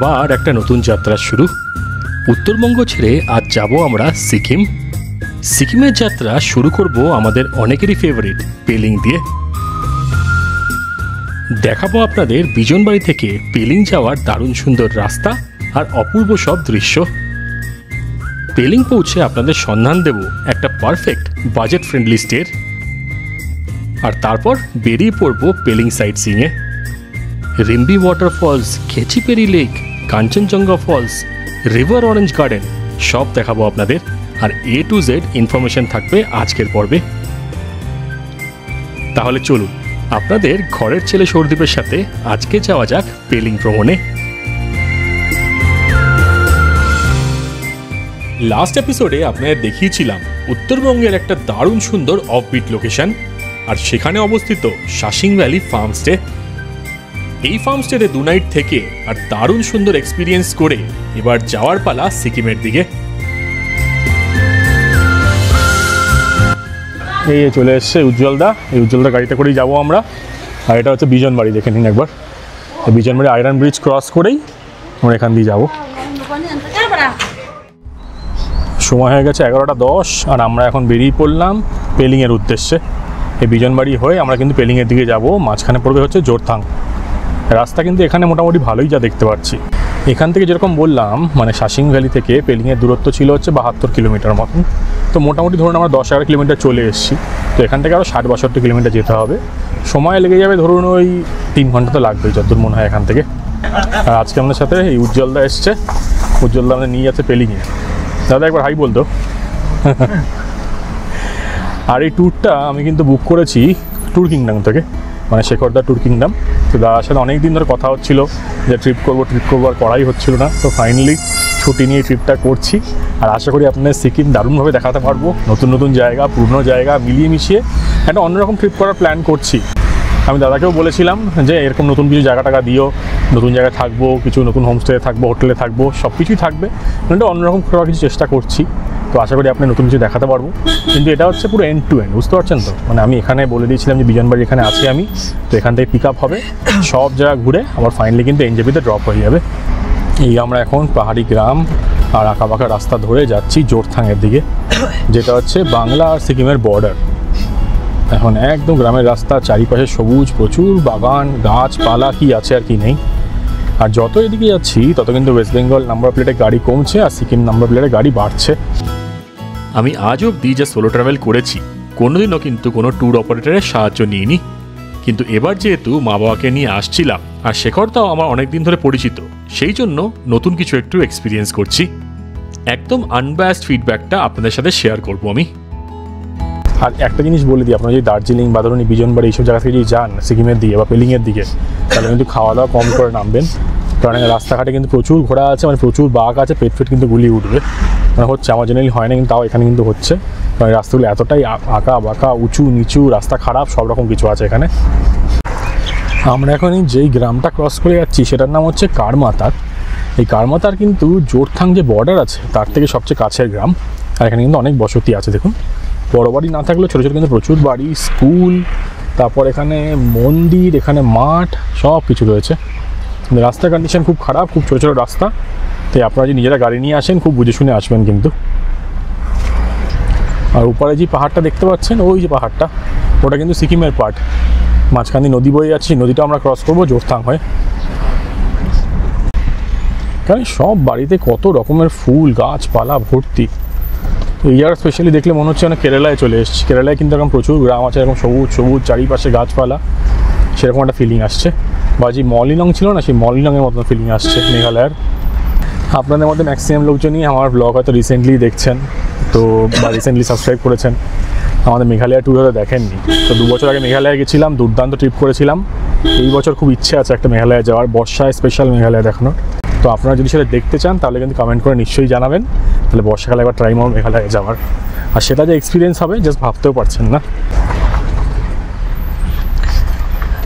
আবার একটা নতুন যাত্রা শুরু। উত্তরবঙ্গ ছেড়ে আজ যাব আমরা সিকিম। সিকিমের যাত্রা শুরু করব আমাদের অনেকেরই ফেভারিট পেলিং দিয়ে। দেখাবো আপনাদের বিজনবাড়ি থেকে পেলিং যাওয়ার দারুণ সুন্দর রাস্তা আর অপূর্ব সব দৃশ্য। পেলিং পৌঁছে আপনাদের সন্ধান দেব একটা পারফেক্ট বাজেট ফ্রেন্ডলি স্টের। আর তারপর বেরিয়ে পড়ব পেলিং সাইট সিইংয়ে। Rimbi waterfalls, Khecheopalri lake, Kanchenjunga falls, river orange garden সব দেখাবো আপনাদের। আর A to Z ইনফরমেশন থাকবে আজকের পর্বে। তাহলে চলুন আপনাদের ঘরের ছেলে সৌরদীপের সাথে আজকে যাওয়া যাক পেলিং ভ্রমণে। লাস্ট এপিসোডে আপনাদের দেখিয়েছিলাম উত্তরবঙ্গের একটা দারুণ সুন্দর অফবিট লোকেশন, আর সেখানে অবস্থিত শাসিং ভ্যালি ফার্মস্টে। এই ফার্মস্টেতে 2 নাইট থেকে আর দারুণ সুন্দর এক্সপিরিয়েন্স করে এবার যাওয়ার পালা সিকিমের দিকে। এই চলে এসছে উজ্জ্বলদা। এই উজ্জ্বলদা গাড়িতে করেই যাবো আমরা। আর এটা হচ্ছে বিজনবাড়ি, দেখে নিন একবার। বিজনবাড়ি আয়রন ব্রিজ ক্রস করেই আমরা এখান দিয়ে যাবো। সময় হয়ে গেছে 11:10 আর আমরা এখন বেরিয়ে পড়লাম পেলিংয়ের উদ্দেশ্যে। এই বিজনবাড়ি হয়ে আমরা কিন্তু পেলিংয়ের দিকে যাব। মাঝখানে পড়বে হচ্ছে জোরথাং। রাস্তা কিন্তু এখানে মোটামুটি ভালোই যা দেখতে পাচ্ছি। এখান থেকে যেরকম বললাম মানে শাসিং ভ্যালি থেকে পেলিংয়ের দূরত্ব ছিল হচ্ছে 72 কিলোমিটার মতন। তো মোটামুটি ধরুন আমরা 10-11 কিলোমিটার চলে এসেছি। তো এখান থেকে আরও 60-62 কিলোমিটার যেতে হবে। সময় লেগে যাবে ধরুন ওই 3 ঘন্টা তো লাগবেই যতদূর মনে হয় এখান থেকে। আর আজকে আমাদের সাথে এই উজ্জ্বলদা এসছে। উজ্জ্বলদা আমাদের নিয়ে যাচ্ছে পেলিংয়ে। দাদা একবার হাই বলতো। আর এই ট্যুরটা আমি কিন্তু বুক করেছি ট্যুর কিংডম থেকে, মানে শেখরদা ট্যুর কিংডম। তো দাদার সাথে অনেক দিন ধরে কথা হচ্ছিলো যে ট্রিপ করবো আর করাই হচ্ছিল না। তো ফাইনালি ছুটি নিয়ে ট্রিপটা করছি। আর আশা করি আপনাদের সিকিম দারুণভাবে দেখাতে পারবো। নতুন নতুন জায়গা, পুরনো জায়গা মিলিয়ে মিশিয়ে একটা অন্যরকম ট্রিপ করার প্ল্যান করছি। আমি দাদাকেও বলেছিলাম যে এরকম নতুন কিছু জায়গা টাকা দিও, নতুন জায়গায় থাকবো, কিছু নতুন হোমস্টে থাকবো, হোটেলে থাকবো, সব কিছুই থাকবে। এটা অন্যরকম করার কিছু চেষ্টা করছি। তো আশা করি আপনি নতুন কিছু দেখাতে পারবো। কিন্তু এটা হচ্ছে পুরো এন্ড টু এন্ড, বুঝতে পারছেন তো? মানে আমি এখানে বলে দিয়েছিলাম যে বিজনবাড়ি এখানে আছি আমি, তো এখান থেকে পিক আপ হবে, সব জায়গা ঘুরে আবার ফাইনালি কিন্তু এনজেপিতে ড্রপ হয়ে যাবে। এই আমরা এখন পাহাড়ি গ্রাম আর আঁকাবাঁকা রাস্তা ধরে যাচ্ছি জোরথাংয়ের দিকে, যেটা হচ্ছে বাংলা আর সিকিমের বর্ডার। এখন একদম গ্রামের রাস্তা, চারিপাশে সবুজ, প্রচুর বাগান, গাছপালা, কি আছে আর কি নেই। আর যত এদিকে যাচ্ছি তত কিন্তু ওয়েস্ট বেঙ্গল নাম্বার প্লেটে গাড়ি কমছে আর সিকিম নাম্বার প্লেটে গাড়ি বাড়ছে। আমি আজ অবধি যে সোলো ট্রাভেল করেছি কোনোদিনও কিন্তু কোনো ট্যুর অপারেটরের সাহায্য নিইনি। কিন্তু এবার যেহেতু মা বাবাকে নিয়ে আসছিলাম আর শেখরদাও আমার অনেক দিন ধরে পরিচিত, সেই জন্য নতুন কিছু একটু এক্সপিরিয়েন্স করছি। একদম আনবায়াসড ফিডব্যাকটা আপনাদের সাথে শেয়ার করবো আমি। আর একটা জিনিস বলে দিই, আপনারা যদি দার্জিলিং বা ধরুন বিজনবাড়ি এইসব জায়গা থেকে যদি যান সিকিমের দিকে বা পেলিংয়ের দিকে, তাহলে কিন্তু খাওয়া দাওয়া কম করে নামবেন। কারণ রাস্তাঘাটে কিন্তু প্রচুর ঘোড়া আছে, মানে প্রচুর বাঘ আছে, পেট কিন্তু গুলিয়ে উঠবে। মানে হচ্ছে, আমার জেনারেলি হয় না কিন্তু তাও এখানে কিন্তু হচ্ছে। কারণ রাস্তাগুলো এতটাই আঁকা বাঁকা, উঁচু নিচু, রাস্তা খারাপ, সব রকম কিছু আছে এখানে। আমরা এখন যেই গ্রামটা ক্রস করে যাচ্ছি সেটার নাম হচ্ছে কারমাতার। এই কারমাতার কিন্তু জোরথাং যে বর্ডার আছে তার থেকে সবচেয়ে কাছের গ্রাম। আর এখানে কিন্তু অনেক বসতি আছে। দেখুন, বড় বাড়ি না থাকলেও ছোটো ছোটো কিন্তু প্রচুর বাড়ি, স্কুল, তারপর এখানে মন্দির, এখানে মাঠ, সব কিছু রয়েছে। রাস্তার কন্ডিশন খুব খারাপ, খুব ছোটো ছোটো রাস্তা। তাই আপনারা যদি নিজেরা গাড়ি নিয়ে আসেন খুব বুঝে শুনে আসবেন কিন্তু। আর উপরে যে পাহাড়টা দেখতে পাচ্ছেন, ওই যে পাহাড়টা, ওটা কিন্তু সিকিমের পার্ট। মাঝখানে নদী বয়ে যাচ্ছে, নদীটা আমরা ক্রস করবো জোরথাং হয়ে। কারণ সব বাড়িতে কত রকমের ফুল গাছপালা ভর্তি। এই জায়গা স্পেশালি দেখলে মনে হচ্ছে অনেক কেরালায় চলে এসেছি। কেরালায় কিন্তু এখন প্রচুর গ্রাম আছে, এরকম সবুজ সবুজ, চারিপাশে গাছপালা, সেরকম একটা ফিলিং আসছে। বা যে মলিনং ছিল না, সেই মলিনংয়ের মতন ফিলিং আসছে মেঘালয়ের। আপনাদের মধ্যে ম্যাক্সিমাম লোকজনই আমার ব্লগ হয়তো রিসেন্টলি দেখছেন, তো বা রিসেন্টলি সাবস্ক্রাইব করেছেন। আমাদের মেঘালয় ট্যুর হয়তো দেখেননি। তো 2 বছর আগে মেঘালয়ে গেছিলাম, দুর্দান্ত ট্রিপ করেছিলাম। এই বছর খুব ইচ্ছে আছে একটা মেঘালয়ে যাওয়ার, বর্ষায় স্পেশাল মেঘালয় দেখানোর। তো আপনারা যদি সেটা দেখতে চান তাহলে কিন্তু কমেন্ট করে নিশ্চয়ই জানাবেন। তাহলে বর্ষাকালে একবার ট্রাই মারব মেঘালয়ে যাওয়ার। আর সেটা যে এক্সপিরিয়েন্স হবে জাস্ট ভাবতেও পারছেন না।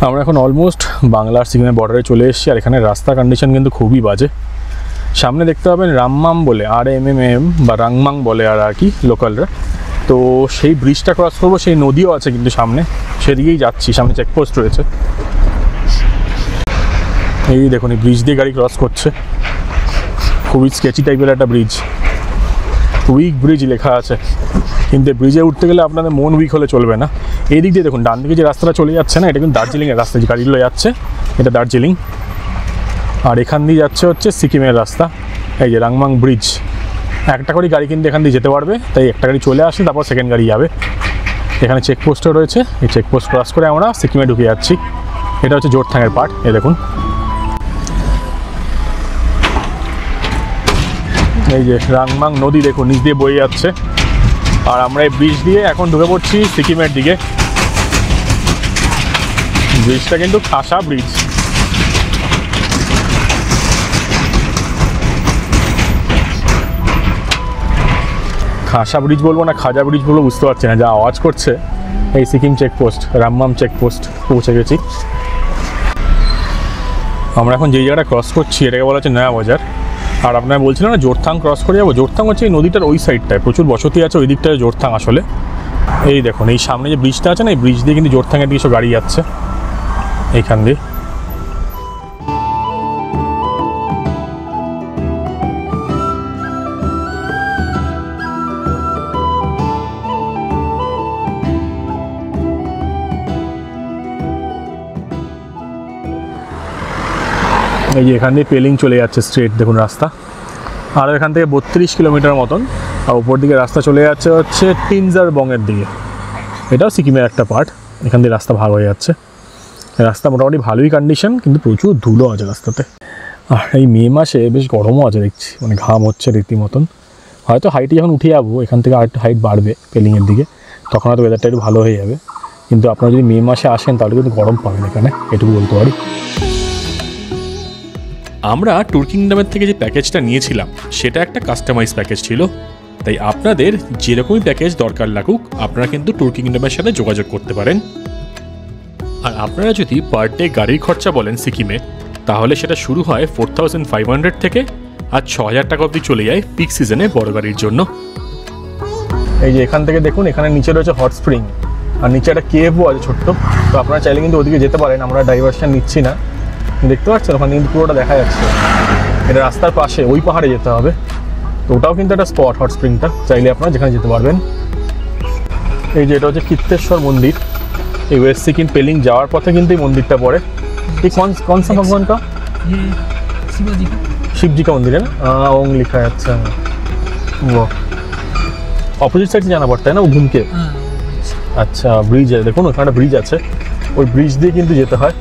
আমরা এখন অলমোস্ট বাংলার সিকিমের বর্ডারে চলে এসেছি। আর এখানে রাস্তার কন্ডিশন কিন্তু খুবই বাজে। সামনে দেখতে পাবেন রামমাম বলে, RMMM বা রাংমাং বলে আর কি লোকালরা। তো সেই ব্রিজটা ক্রস করবো, সেই নদীও আছে কিন্তু সামনে, সেদিকেই যাচ্ছি। সামনে চেকপোস্ট রয়েছে। এই দেখুন, এই ব্রিজ দিয়ে গাড়ি ক্রস করছে। খুবই স্কেচি টাইপের একটা ব্রিজ, উইক ব্রিজ লেখা আছে, কিন্তু ব্রিজে উঠতে গেলে আপনাদের মন উইক হলে চলবে না। এই দিক দিয়ে দেখুন ডান দিকে যে রাস্তাটা চলে যাচ্ছে না, এটা কিন্তু দার্জিলিংয়ের রাস্তা, যে গাড়িগুলো যাচ্ছে এটা দার্জিলিং, আর এখান দিয়ে যাচ্ছে হচ্ছে সিকিমের রাস্তা। এই যে রাংমাং ব্রিজ, একটা করে গাড়ি কিন্তু এখান দিয়ে যেতে পারবে, তাই একটা গাড়ি চলে আসে তারপর সেকেন্ড গাড়ি যাবে। এখানে চেকপোস্টও রয়েছে, এই চেকপোস্ট ক্রস করে আমরা সিকিমে ঢুকে যাচ্ছি। এটা হচ্ছে জোরথাংয়ের পার্ট। এই দেখুন এই যে রাংমাং নদী দেখুন নিচ দিয়ে বয়ে যাচ্ছে, আর আমরা এই ব্রিজ দিয়ে এখন ঢুকে পড়ছি সিকিমের দিকে। ব্রিজটা কিন্তু খাসা ব্রিজ। খাসা ব্রিজ বলবো না খাজা ব্রিজ বলবো বুঝতে পারছি না, যা আওয়াজ করছে। এই সিকিম চেকপোস্ট, রামমাম চেকপোস্ট পৌঁছে গেছি। আমরা এখন যেই জায়গাটা ক্রস করছি এটাকে বলা হচ্ছে নয়া বাজার। আর আপনারা বলছিলেন না জোরথাং ক্রস করে যাবো, জোরথাং হচ্ছে এই নদীটার ওই সাইডটায় প্রচুর বসতি আছে, ওই দিকটায় জোরথাং আসলে। এই দেখুন এই সামনে যে ব্রিজটা আছে না, এই ব্রিজ দিয়ে কিন্তু জোরথাংয়ের দিকে সব গাড়ি যাচ্ছে এইখান দিয়ে। এই যে এখান দিয়ে পেলিং চলে যাচ্ছে স্ট্রেট, দেখুন রাস্তা। আর এখান থেকে 32 কিলোমিটার মতন, আর উপর দিকে রাস্তা চলে যাচ্ছে হচ্ছে টিনজারবংয়ের দিকে। এটাও সিকিমের একটা পার্ট, এখান দিয়ে রাস্তা ভাগ হয়ে যাচ্ছে। রাস্তা মোটামুটি ভালোই কন্ডিশন, কিন্তু প্রচুর ধুলো আছে রাস্তাতে। আর এই মে মাসে বেশ গরমও আছে দেখছি, মানে ঘাম হচ্ছে রীতিমতন। হয়তো হাইটে যখন উঠে যাবো এখান থেকে আরেকটু হাইট বাড়বে পেলিংয়ের দিকে, তখন হয়তো ওয়েদারটা একটু ভালো হয়ে যাবে। কিন্তু আপনারা যদি মে মাসে আসেন তাহলে কিন্তু গরম পাবেন এখানে, এটুকু বলতে পারি। আমরা ট্যুর কিংডমের থেকে যে প্যাকেজটা নিয়েছিলাম সেটা একটা কাস্টমাইজ প্যাকেজ ছিল, তাই আপনাদের যেরকমই প্যাকেজ দরকার লাগুক আপনারা কিন্তু ট্যুর কিংডমের সাথে যোগাযোগ করতে পারেন। আর আপনারা যদি পার ডে গাড়ির খরচা বলেন সিকিমে, তাহলে সেটা শুরু হয় 4500 থেকে আর 6000 টাকা অবধি চলে যায় পিক সিজনে বড় গাড়ির জন্য। এই যে এখান থেকে দেখুন এখানে নিচে রয়েছে হট স্প্রিং, আর নিচে একটা কেভও আছে ছোট্ট, তো আপনারা চাইলে কিন্তু ওদিকে যেতে পারেন। আমরা ডাইভারশন নিচ্ছি না, দেখতে পাচ্ছেন ওখানে কিন্তু পুরোটা দেখা যাচ্ছে। এটা রাস্তার পাশে, ওই পাহাড়ে যেতে হবে, তো ওটাও কিন্তু একটা স্পট হট স্প্রিংটা, চাইলে আপনারা যেখানে যেতে পারবেন। এই যে এটা হচ্ছে কিত্তেশ্বর মন্দির, এই ওয়েস্ট সিকিম পেলিং যাওয়ার পথে কিন্তু এই মন্দিরটা পড়ে। ये कौन सा भगवान का? ये शिव जी का मंदिर है ना, ओम लिखा है। अच्छा वो অপোজিট সাইড জানা পড়ता है ना, वो घूम के। আচ্ছা ব্রিজ আছে দেখুন, ওখানে ব্রিজ আছে, ওই ব্রিজ দিয়ে কিন্তু যেতে হয়।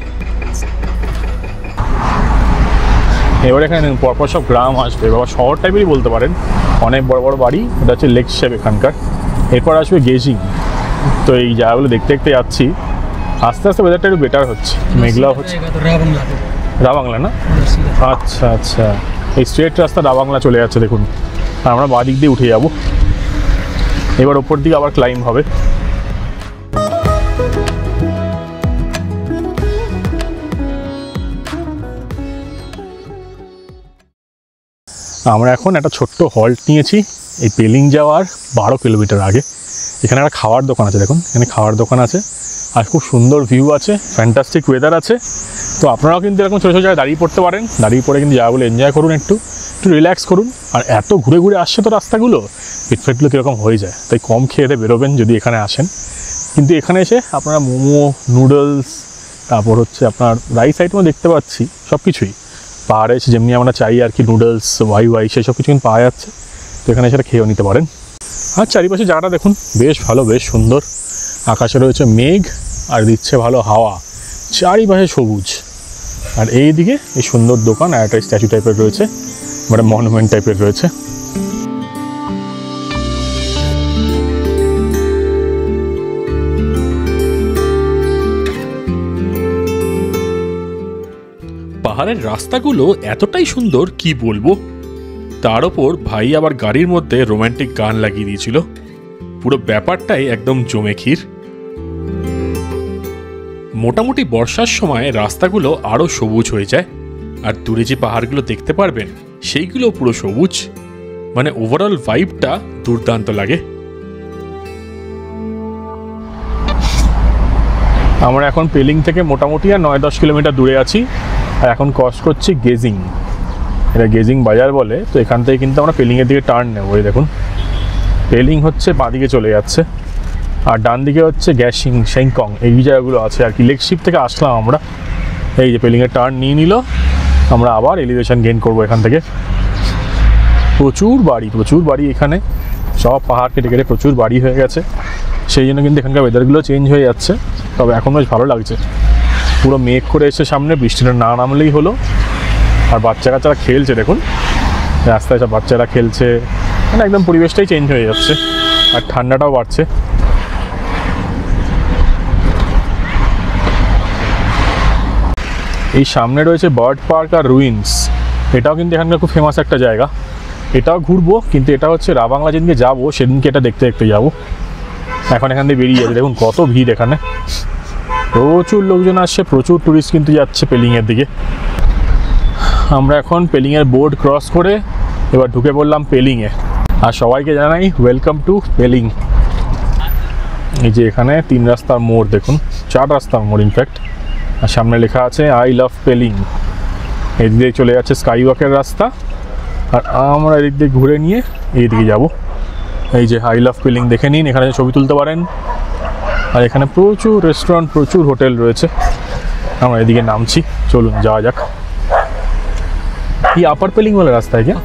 এবার এখানে পরপর সব গ্রাম আসবে, বাবা শহর টাইপেরই বলতে পারেন, অনেক বড় বড় বাড়ি। এটা হচ্ছে লেক শেপ এখানকার। এরপর আসবে গেজিং। তো এই জায়গাগুলো দেখতে দেখতে যাচ্ছি, আস্তে আস্তে ওয়েদারটা একটু বেটার হচ্ছে, মেঘলা হচ্ছে। রাবাংলা না? আচ্ছা আচ্ছা, এই স্ট্রেট রাস্তা রাবাংলা চলে যাচ্ছে দেখুন, আর আমরা বাঁ দিক দিয়ে উঠে যাব। এবার ওপর দিকে আবার ক্লাইম্ব হবে। আমরা এখন একটা ছোট্ট হল্ট নিয়েছি এই পেলিং যাওয়ার 12 কিলোমিটার আগে। এখানে একটা খাওয়ার দোকান আছে দেখুন, এখানে খাওয়ার দোকান আছে, আর খুব সুন্দর ভিউ আছে, ফ্যান্টাস্টিক ওয়েদার আছে। তো আপনারাও কিন্তু এরকম ছোটো ছোটো জায়গায় দাঁড়িয়ে পড়তে পারেন, দাঁড়িয়ে পড়ে কিন্তু জায়গাগুলো এনজয় করুন, একটু রিল্যাক্স করুন। আর এত ঘুরে ঘুরে আসছে তো রাস্তাগুলো, পেটফেটগুলো কীরকম হয়ে যায়, তাই কম খেয়ে বেরোবেন যদি এখানে আসেন। কিন্তু এখানে এসে আপনারা মোমো, নুডলস, তারপর হচ্ছে আপনার রাইস আইটেমও দেখতে পাচ্ছি, সব কিছুই পাহাড়ে এসে যেমনি আমরা চাই আর কি, নুডলস ওয়াই সেসব কিছু কিন্তু পাওয়া যাচ্ছে। তো এখানে সেটা খেয়েও নিতে পারেন। আর চারিপাশে জায়গাটা দেখুন বেশ ভালো, বেশ সুন্দর। আকাশে রয়েছে মেঘ আর দিচ্ছে ভালো হাওয়া, চারিপাশে সবুজ। আর এই দিকে এই সুন্দর দোকান, আর একটা স্ট্যাচু টাইপের রয়েছে, মানে মনুমেন্ট টাইপের রয়েছে। পাহাড়ের রাস্তাগুলো এতটাই সুন্দর কি বলবো। তার ওপর ভাই আবার গাড়ির মধ্যে রোমান্টিক গান লাগিয়ে দিয়েছিল, পুরো ব্যাপারটাই একদম জমে ক্ষীর। মোটামুটি বর্ষার সময় রাস্তাগুলো আরো সবুজ হয়ে যায়, আর দূরে যে পাহাড়গুলো দেখতে পারবেন সেইগুলো পুরো সবুজ, মানে ওভারঅল ভাইবটা দুর্দান্ত লাগে। আমরা এখন পেলিং থেকে মোটামুটি আর 9-10 কিলোমিটার দূরে আছি, আর এখন ক্রস করছি গেজিং। এটা গেজিং বাজার বলে। তো এখান থেকে কিন্তু আমরা পেলিংয়ের দিকে টার্ন নেবো। এই দেখুন পেলিং হচ্ছে বাঁদিকে চলে যাচ্ছে, আর ডান দিকে হচ্ছে গ্যাসিং শেংকং এই জায়গাগুলো আছে আর কি। লেকশিপ থেকে আসলাম আমরা, এই যে পেলিংয়ের টার্ন নিয়ে নিল, আমরা আবার এলিভেশন গেইন করবো এখান থেকে। প্রচুর বাড়ি এখানে, সব পাহাড় কেটে কেটে প্রচুর বাড়ি হয়ে গেছে, সেই জন্য কিন্তু এখানকার ওয়েদারগুলো চেঞ্জ হয়ে যাচ্ছে। তবে এখন বেশ ভালো লাগছে, পুরো মেঘ করে এসে সামনে, বৃষ্টিটা না নামলেই হলো। আর বাচ্চা কাচ্চারা খেলছে, দেখুন রাস্তায় সব বাচ্চারা খেলছে, মানে একদম পরিবেশটাই চেঞ্জ হয়ে যাচ্ছে আর ঠান্ডাটাও বাড়ছে। এই সামনে রয়েছে বার্ড পার্ক আর রুইন্স, এটাও কিন্তু এখানকার খুব ফেমাস একটা জায়গা। এটাও ঘুরবো, কিন্তু এটা হচ্ছে রাবাংলা যেদিনকে যাবো সেদিনকে এটা দেখতে দেখতে যাবো। এখন এখান থেকে বেরিয়ে যাচ্ছে, দেখুন কত ভিড় এখানে, প্রচুর লোকজন আসছে, প্রচুর টুরিস্ট কিন্তু যাচ্ছে পেলিংয়ের দিকে। আমরা এখন পেলিংয়ের বোর্ড ক্রস করে এবার ঢুকে পড়লাম পেলিংয়ে। আর সবাইকে জানাই ওয়েলকাম টু পেলিং। এই যে এখানে 3 রাস্তার মোড়, দেখুন 4 রাস্তার মোড় ইনফ্যাক্ট। আর সামনে লেখা আছে আই লাভ পেলিং। এদিক দিয়ে চলে যাচ্ছে স্কাই ওয়াকের রাস্তা, আর আমরা এদিক দিয়ে ঘুরে নিয়ে এইদিকে যাব। এই যে আই লাভ পেলিং দেখে নিন, এখানে ছবি তুলতে পারেন। আর এখানে প্রচুর রেস্টুরেন্ট, প্রচুর হোটেল রয়েছে। আমরা এদিকে নামছি, চলুন যাওয়া যাক। ये अपर पेलिंग वाला रास्ता है क्या?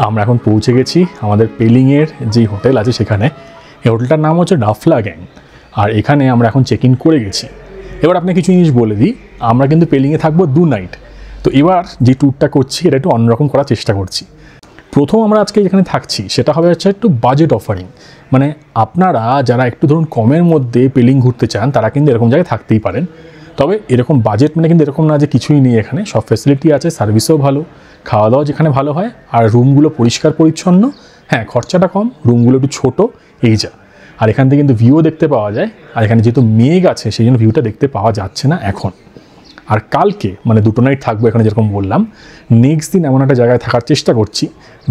আমরা এখন পৌঁছে গেছি আমাদের পেলিংয়ের যে হোটেল আছে সেখানে। এই হোটেলটার নাম হচ্ছে ডাফলা গ্যাং, আর এখানে আমরা এখন চেক ইন করে গেছি। এবার আপনি কিছু জিনিস বলে দিই, আমরা কিন্তু পেলিংয়ে থাকবো 2 নাইট। তো এবার যে ট্যুরটা করছি এটা একটু অন্যরকম করার চেষ্টা করছি। প্রথম আমরা আজকে যেখানে থাকছি সেটা হবে হচ্ছে একটু বাজেট অফারিং, মানে আপনারা যারা একটু ধরুন কমের মধ্যে পেলিং ঘুরতে চান তারা কিন্তু এরকম জায়গায় থাকতেই পারেন। তবে এরকম বাজেট মানে কিন্তু এরকম না যে কিছুই নেই, এখানে সব ফ্যাসিলিটি আছে, সার্ভিসও ভালো, খাওয়া দাওয়া যেখানে ভালো হয়, আর রুমগুলো পরিষ্কার পরিচ্ছন্ন। হ্যাঁ, খরচাটা কম, রুমগুলো একটু ছোটো, এই যা। আর এখান থেকে কিন্তু ভিউও দেখতে পাওয়া যায়। আর এখানে যেহেতু মেঘ আছে সেই জন্য ভিউটা দেখতে পাওয়া যাচ্ছে না এখন। আর কালকে মানে 2 নাইট থাকবো এখানে, যেরকম বললাম। নেক্সট দিন এমন একটা জায়গায় থাকার চেষ্টা করছি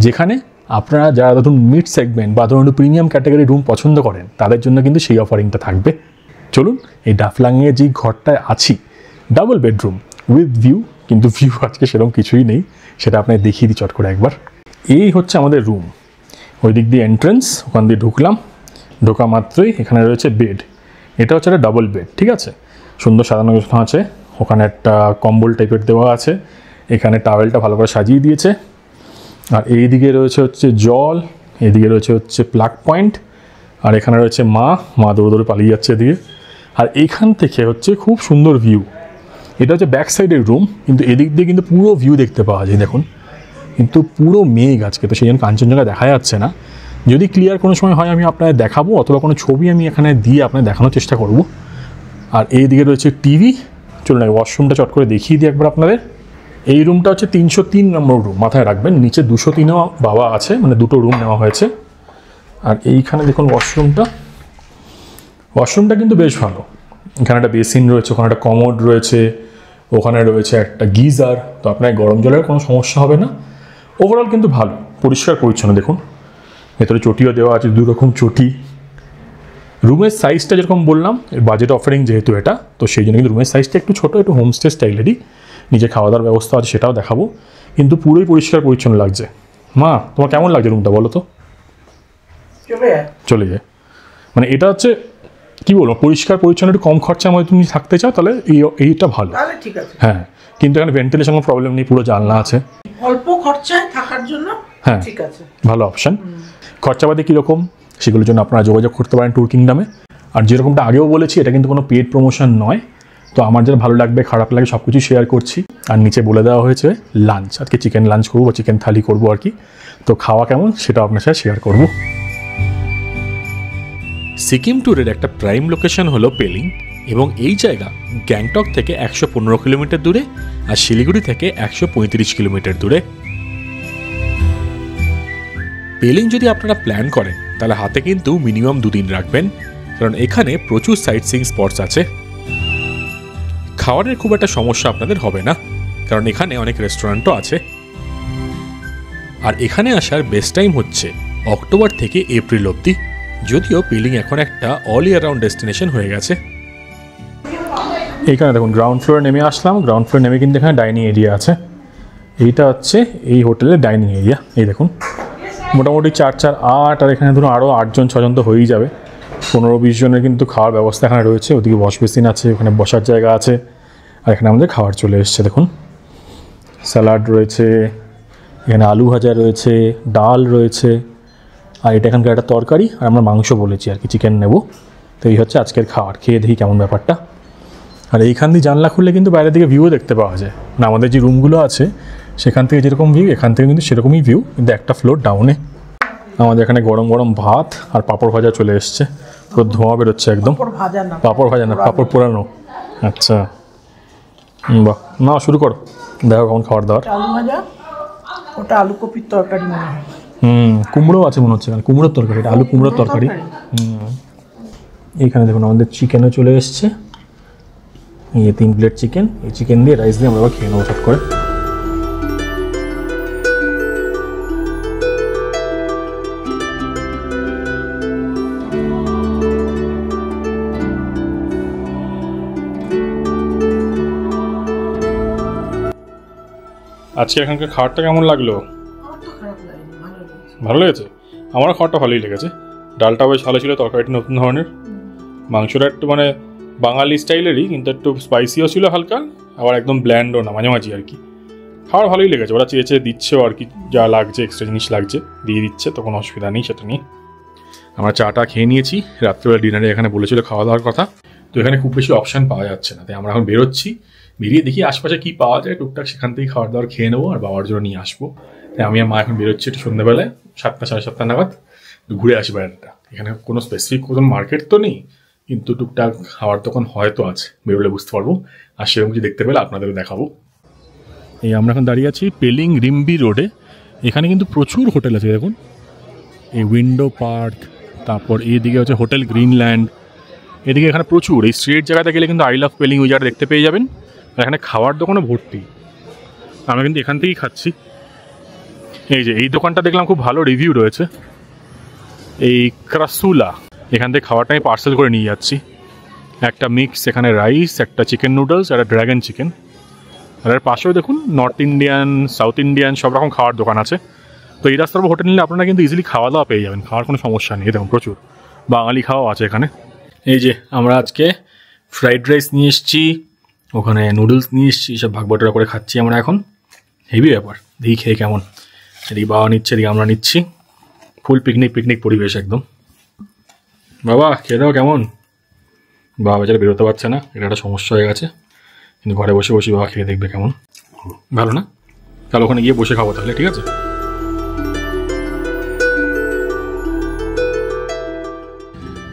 যেখানে আপনারা যারা ধরুন মিড সেগমেন্ট বা ধরুন প্রিমিয়াম ক্যাটাগরি রুম পছন্দ করেন তাদের জন্য কিন্তু সেই অফারিংটা থাকবে। চলুন, এই ডাফলাংয়ে যেই ঘরটায় আছি, ডাবল বেডরুম উইথ ভিউ, কিন্তু ভিউ আজকে সেরকম কিছুই নেই, সেটা আপনাকে দেখিয়ে দিই চট করে একবার। এই হচ্ছে আমাদের রুম, ওই দিক দিয়ে এন্ট্রেন্স, ওখান দিয়ে ঢুকলাম। ঢোকা মাত্রই এখানে রয়েছে বেড, এটা হচ্ছে একটা ডাবল বেড, ঠিক আছে, সুন্দর সাজানো গোছানো আছে। ওখানে একটা কম্বল টাইপের দেওয়া আছে, এখানে টাওয়েলটা ভালো করে সাজিয়ে দিয়েছে। আর এই দিকে রয়েছে হচ্ছে জল, এদিকে রয়েছে হচ্ছে প্লাগ পয়েন্ট, আর এখানে রয়েছে মা দৌড়ে দৌড়ে পালিয়ে যাচ্ছে এদিকে। আর এইখান থেকে হচ্ছে খুব সুন্দর ভিউ, এটা হচ্ছে ব্যাক সাইডের রুম, কিন্তু এদিক দিয়ে কিন্তু পুরো ভিউ দেখতে পাওয়া যায় দেখুন। কিন্তু পুরো মেঘ আজকে, তো সেই জন্য কাঞ্চনজঙ্ঘা দেখা যাচ্ছে না। যদি ক্লিয়ার কোনো সময় হয় আমি আপনাদের দেখাবো, অথবা কোনো ছবি আমি এখানে দিয়ে আপনাদের দেখানোর চেষ্টা করব। আর এই দিকে রয়েছে টিভি। চলুন ওয়াশরুমটা চট করে দেখিয়ে দিই একবার আপনাদের। এই রুমটা হচ্ছে 303 নম্বর রুম, মাথায় রাখবেন। নিচে 203ও বাবা আছে, মানে 2টো রুম নেওয়া হয়েছে। আর এইখানে দেখুন ওয়াশরুমটা কিন্তু বেশ ভালো। এখানে একটা বেসিন রয়েছে, ওখানে একটা কমোড রয়েছে, ওখানে রয়েছে একটা গিজার, তো আপনার গরম জলের কোনো সমস্যা হবে না। ওভারঅল কিন্তু ভালো, পরিষ্কার পরিচ্ছন্ন। দেখুন ভেতরে চটিও দেওয়া আছে, 2 রকম চটি। রুমের সাইজটা যেরকম বললাম, বাজেট অফারিং যেহেতু এটা, তো সেই জন্য কিন্তু রুমের সাইজটা একটু ছোটো, একটু হোমস্টে স্টাইলেরই। নিজে খাওয়া দাওয়ার ব্যবস্থা আছে, সেটাও দেখাবো, কিন্তু পুরোই পরিষ্কার পরিচ্ছন্ন লাগছে। মা, তোমার কেমন লাগছে রুমটা বলো তো? চলে যায়, মানে এটা হচ্ছে কি বলবো, পরিষ্কার পরিচ্ছন্ন, একটু কম খরচার মধ্যে তুমি থাকতে চাও তাহলে এইটা ভালো। ঠিক আছে। হ্যাঁ, কিন্তু এখানে ভেন্টিলেশন কোনো প্রবলেম নেই, পুরো জানলা আছে, অল্প খরচায় থাকার জন্য হ্যাঁ ঠিক আছে, ভালো অপশন। খরচাপাতি কীরকম সেগুলোর জন্য আপনারা যোগাযোগ করতে পারেন ট্যুর কিংডমে। আর যেরকমটা আগেও বলেছি, এটা কিন্তু কোনো পেড প্রমোশন নয়, তো আমার যেটা ভালো লাগবে খারাপ লাগে সব কিছু শেয়ার করছি। আর নিচে বলে দেওয়া হয়েছে লাঞ্চ, আজকে চিকেন লাঞ্চ করবো, চিকেন থালি করবো আর কি। তো খাওয়া কেমন সেটা আপনার সাথে শেয়ার করবো। সিকিম ট্যুরের একটা প্রাইম লোকেশন হলো পেলিং, এবং এই জায়গা গ্যাংটক থেকে 115 কিলোমিটার দূরে, আর শিলিগুড়ি থেকে 135 কিলোমিটার দূরে। পেলিং যদি আপনারা প্ল্যান করেন তাহলে হাতে কিন্তু মিনিমাম 2 দিন রাখবেন, কারণ এখানে প্রচুর সাইট সিইং স্পটস আছে। খাওয়ারের খুব একটা সমস্যা আপনাদের হবে না, কারণ এখানে অনেক রেস্টুরেন্টও আছে। আর এখানে আসার বেস্ট টাইম হচ্ছে অক্টোবর থেকে এপ্রিল অবধি, যদিও পেলিং এখন একটা অল ইয়ার রাউন্ড ডেস্টিনেশন হয়ে গেছে। এইখানে দেখুন গ্রাউন্ড ফ্লোরে নেমে আসলাম। গ্রাউন্ড ফ্লোরে নেমে কিন্তু এখানে ডাইনিং এরিয়া আছে। এইটা হচ্ছে এই হোটেলের ডাইনিং এরিয়া। এই দেখুন মোটামুটি 4 4 8, আর এখানে ধরুন আরও 8 জন 6 জন তো হয়েই যাবে। 15-20 জনের কিন্তু খাওয়ার ব্যবস্থা এখানে রয়েছে। ওদিকে ওয়াশ বেসিন আছে, ওখানে বসার জায়গা আছে, আর এখানে আমাদের খাবার চলে এসছে। দেখুন স্যালাড রয়েছে, এখানে আলু ভাজা রয়েছে, ডাল রয়েছে, আর এটা এখানকার একটা তরকারি, আর আমরা মাংস বলেছি আর কি, চিকেন নেব। তো এই হচ্ছে আজকের খাবার। খেয়ে দেখি কেমন ব্যাপারটা। আর এইখান দিয়ে জানলা খুললে কিন্তু বাইরের দিকে ভিউও দেখতে পাওয়া যায়। না আমাদের যে রুমগুলো আছে সেখান থেকে যেরকম ভিউ, এখান থেকে কিন্তু সেরকমই ভিউ, কিন্তু একটা ফ্লোর ডাউনে। আমাদের এখানে গরম গরম ভাত আর পাঁপড় ভাজা চলে এসছে। পুরো ধোঁয়া বেরোচ্ছে একদম। পাঁপড় ভাজা না, পাঁপড় পোড়ানো। আচ্ছা বাহ, না শুরু করো, দেখো কেমন খাবার দাবার। আলু ভাজা, ওটা আলু কপির তরকারি মনে হয়। কুমড়ো আছে মনে হচ্ছে, কুমড়োর তরকারি, এটা আলু কুমড়োর তরকারি। এইখানে দেখুন আমাদের চিকেনও চলে এসছে। এই 3 প্লেট চিকেন, এই চিকেন দিয়ে রাইস দিয়ে আমরা খেয়ে নেবো চট করে। আজকে এখানকার খাবারটা কেমন লাগলো? ভালো লেগেছে? আমারও খাবারটা ভালোই লেগেছে। ডালটা বেশ ভালো ছিল, তরকারিটা নতুন ধরনের, মাংসটা একটু মানে বাঙালি স্টাইলেরই, কিন্তু একটু স্পাইসিও ছিল হালকা, আবার একদম ব্ল্যান্ডও না, মাঝামাঝি আর কি। খাবার ভালোই লেগেছে। ওরা চেয়েছে দিচ্ছেও আর কি, যা লাগছে এক্সট্রা জিনিস লাগছে দিয়ে দিচ্ছে, তো কোনো অসুবিধা নেই সেটা নিয়ে। আমরা চাটা খেয়ে নিয়েছি। রাত্রেবেলা ডিনারে এখানে বলেছিল খাওয়া দাওয়ার কথা, তো এখানে খুব বেশি অপশান পাওয়া যাচ্ছে না, তাই আমরা এখন বেরোচ্ছি। বেরিয়ে দেখি আশপাশে কী পাওয়া যায়, টুকটাক সেখান থেকেই খাবার দাবার খেয়ে নেবো আর বাবার জন্য নিয়ে আসবো। তাই আমি আর মা এখন বেরোচ্ছি একটু সন্ধ্যাবেলায় 7টা 7:30 নাগাদ ঘুরে আসি বাইরেটা। এখানে কোনো স্পেসিফিক কোনো মার্কেট তো নেই, কিন্তু টুকটাক খাওয়ার দোকান হয়তো আছে, বেরোলে বুঝতে পারবো। আর সেরকম কিছু দেখতে পেলে আপনাদেরও দেখাবো। এই আমরা এখন দাঁড়িয়ে আছি পেলিং রিম্বি রোডে। এখানে কিন্তু প্রচুর হোটেল আছে দেখুন, এই উইন্ডো পার্ক, তারপর এইদিকে হচ্ছে হোটেল গ্রিনল্যান্ড, এদিকে এখানে প্রচুর। এই স্ট্রিট জায়গাতে গেলে কিন্তু আই লাভ পেলিং ওই জায়গাটা দেখতে পেয়ে যাবেন। আর এখানে খাওয়ার দোকানও ভর্তি। আমরা কিন্তু এখান থেকেই খাচ্ছি। এই যে এই দোকানটা দেখলাম খুব ভালো রিভিউ রয়েছে, এই ক্রাসুলা। এখান থেকে খাবারটা আমি পার্সেল করে নিয়ে যাচ্ছি। একটা মিক্স, এখানে রাইস, একটা চিকেন নুডলস, আর একটা ড্র্যাগন চিকেন। আর এর পাশেও দেখুন নর্থ ইন্ডিয়ান, সাউথ ইন্ডিয়ান সব রকম খাওয়ার দোকান আছে। তো এই রাস্তার উপর হোটেল নিলে আপনারা কিন্তু ইজিলি খাওয়া দাওয়া পেয়ে যাবেন, খাওয়ার কোনো সমস্যা নেই। দেখুন প্রচুর বাঙালি খাওয়া আছে এখানে। এই যে আমরা আজকে ফ্রাইড রাইস নিয়ে এসেছি, ওখানে নুডলস নিয়ে এসেছি, সব ভাগ বটরা করে খাচ্ছি আমরা এখন। হেভি ব্যাপার, দেখি খেয়ে কেমন। এদিকে বাবা নিচ্ছে, এদিকে আমরা নিচ্ছি। ফুল পিকনিক পিকনিক পরিবেশ একদম। বাবা খেয়ে দাও কেমন? বাবা বেচারা বেরোতে পারছে না, এটা একটা সমস্যা হয়ে গেছে, কিন্তু ঘরে বসে বসে বাবা খেয়ে দেখবে কেমন। ভালো না? তাহলে ওখানে গিয়ে বসে খাবো তাহলে, ঠিক আছে?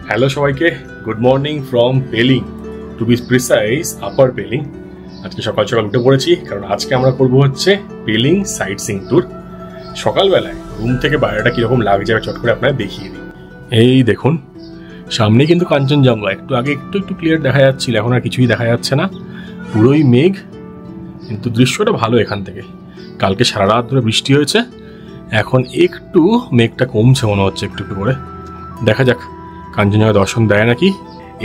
হ্যালো সবাইকে, good morning from Pelling, to be precise upper Pelling. আজকে সকাল সকাল উঠে পড়েছি, কারণ আজকে আমরা করবো হচ্ছে পেলিং সাইট সিং ট্যুর। সকালবেলায় রুম থেকে বাইরেটা কীরকম লাগছে চট করে আপনারা দেখিয়ে দিই। এই দেখুন সামনে কিন্তু কাঞ্চনজঙ্ঘা, একটু আগে একটু ক্লিয়ার দেখা যাচ্ছিল, এখন আর কিছুই দেখা যাচ্ছে না, পুরোই মেঘ। কিন্তু দৃশ্যটা ভালো এখান থেকে। কালকে সারা রাত ধরে বৃষ্টি হয়েছে, এখন একটু মেঘটা কমছে মনে হচ্ছে একটু একটু করে। দেখা যাক কাঞ্চনজঙ্ঘা দর্শন দেয় নাকি।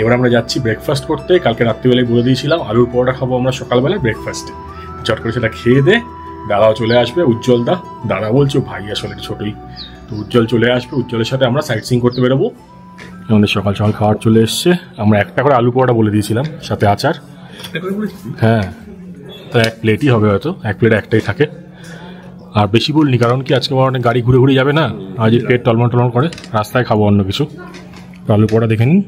এবার আমরা যাচ্ছি ব্রেকফাস্ট করতে। কালকে রাত্রিবেলায় বলে দিয়েছিলাম আলুর পরোটা খাবো আমরা সকালবেলায় ব্রেকফাস্টে। চট করে সেটা খেয়ে দে, দাদাও চলে আসবে, উজ্জ্বল দাদা বলছো ভাই আসলে ছোটই তো, উজ্জ্বল চলে আসবে। উজ্জ্বলের সাথে আমরা সাইট সিং করতে বেরোবো। আমাদের সকাল সকাল খাবার চলে এসছে। আমরা একটা করে আলু পরোটা বলে দিয়েছিলাম, সাথে আচার। হ্যাঁ, তো 1 প্লেটই হবে হয়তো, 1 প্লেট একটাই থাকে। আর বেশি বলিনি, কারণ কি আজকে অনেক গাড়ি ঘুরে ঘুরে যাবে না, আজ প্লেট টলমল করে রাস্তায় খাবো অন্য কিছু। তো আলু পরোটা দেখে নিন,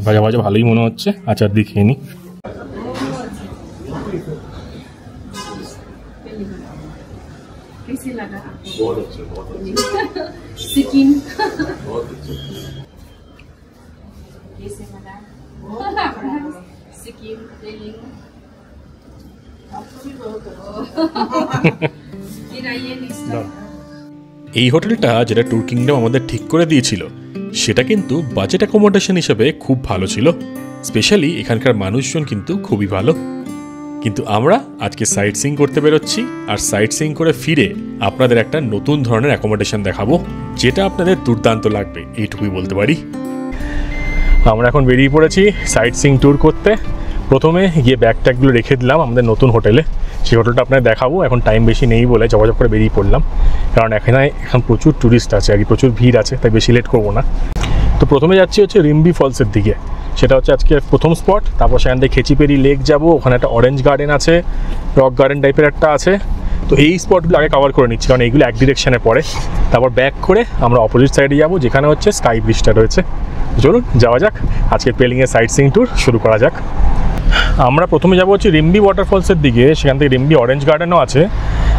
ভাজা ভাজা ভালোই মনে হচ্ছে, আচার দিয়ে খেয়ে নিই। এই হোটেলটা যেটা ট্যুর কিংডম আমাদের ঠিক করে দিয়েছিল, সেটা কিন্তু বাজেট অ্যাকোমোডেশন হিসেবে খুব ভালো ছিল। স্পেশালি এখানকার মানুষজন কিন্তু খুবই ভালো। কিন্তু আমরা আজকে সাইট সিইং করতে বেরোচ্ছি, আর সাইট সিইং করে ফিরে আপনাদের একটা নতুন ধরনের অ্যাকোমোডেশন দেখাবো, যেটা আপনাদের দুর্দান্ত লাগবে, এইটুকুই বলতে পারি। আমরা এখন বেরিয়ে পড়েছি সাইট সিইং ট্যুর করতে। প্রথমে গিয়ে ব্যাগ ট্যাগগুলো রেখে দিলাম আমাদের নতুন হোটেলে, সেই হোটেলটা আপনাদের দেখাবো। এখন টাইম বেশি নেই বলে যোগাযোগ করে বেরিয়ে পড়লাম, কারণ এখন প্রচুর ট্যুরিস্ট আছে আর কি, প্রচুর ভিড় আছে, তাই বেশি লেট করবো না। তো প্রথমে যাচ্ছি হচ্ছে রিম্বি ফলসের দিকে, সেটা হচ্ছে আজকে প্রথম স্পট। তারপর সেখান থেকে খেচিপেরি লেক যাব, ওখানে একটা অরেঞ্জ গার্ডেন আছে, রক গার্ডেন টাইপের একটা আছে। তো এই স্পটগুলো আগে কভার করে নিচ্ছি, কারণ এইগুলো এক ডিরেকশানে পড়ে। তারপর ব্যাক করে আমরা অপোজিট সাইডে যাব, যেখানে হচ্ছে স্কাই ব্রিজটা রয়েছে। চলুন যাওয়া যাক, আজকে পেলিংয়ের সাইট সিইং ট্যুর শুরু করা যাক। আমরা প্রথমে যাব হচ্ছে রিম্বি ওয়াটারফলসের দিকে, সেখান থেকে রিম্বি অরেঞ্জ গার্ডেনও আছে।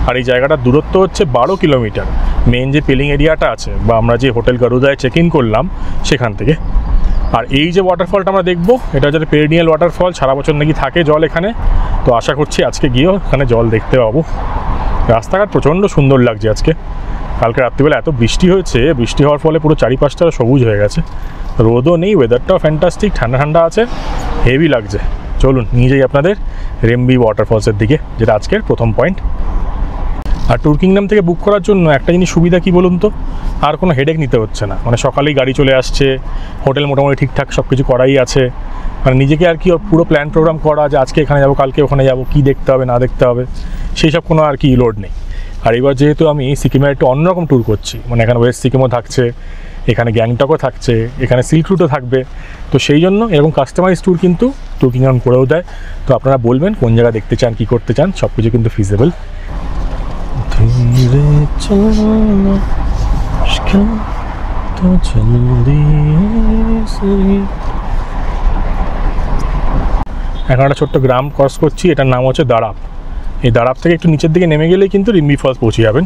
আর এই জায়গাটার দূরত্ব হচ্ছে 12 কিলোমিটার মেন যে পেলিং এরিয়াটা আছে, বা আমরা যে হোটেল গারুদায় চেক ইন করলাম সেখান থেকে। আর এই যে ওয়াটারফলটা আমরা দেখবো, এটা হচ্ছে পেরিনিয়াল ওয়াটারফল, সারা বছর নাকি থাকে জল এখানে। তো আশা করছি আজকে গিয়েও এখানে জল দেখতে পাবো। রাস্তাঘাট প্রচণ্ড সুন্দর লাগছে আজকে। কালকে রাত্রিবেলা এত বৃষ্টি হয়েছে, বৃষ্টি হওয়ার ফলে পুরো চারিপাশটা সবুজ হয়ে গেছে, রোদও নেই, ওয়েদারটাও ফ্যান্টাস্টিক, ঠান্ডা ঠান্ডা আছে, হেভি লাগছে। চলুন নিয়ে যাই আপনাদের রিম্বি ওয়াটারফলসের দিকে, যেটা আজকের প্রথম পয়েন্ট। আর ট্যুর কিংডম থেকে বুক করার জন্য একটা জিনিস সুবিধা কী বলুন তো, আর কোনো হেডেক নিতে হচ্ছে না। মানে সকালেই গাড়ি চলে আসছে, হোটেল মোটামুটি ঠিকঠাক সব কিছু করাই আছে। মানে নিজেকে আর কি পুরো প্ল্যান প্রোগ্রাম করা, যে আজকে এখানে যাবো, কালকে ওখানে যাবো, কী দেখতে হবে না দেখতে হবে, সেই সব কোনো আর কি লোড নেই। আর এবার যেহেতু আমি সিকিমের একটু অন্যরকম ট্যুর করছি, মানে এখানে ওয়েস্ট সিকিমও থাকছে, এখানে গ্যাংটকও থাকছে, এখানে সিল্ক রুটও থাকবে, তো সেই জন্য এরকম কাস্টমাইজ ট্যুর কিন্তু ট্যুর কিংডম করেও দেয়। তো আপনারা বলবেন কোন জায়গা দেখতে চান, কী করতে চান, সব কিছু কিন্তু ফিজেবল। এখন একটা ছোট্ট গ্রাম ক্রস করছি, এটার নাম হচ্ছে দারাপ। এই দারাপ থেকে একটু নিচের দিকে নেমে গেলেই কিন্তু রিম্বি ফলস পৌঁছে যাবেন।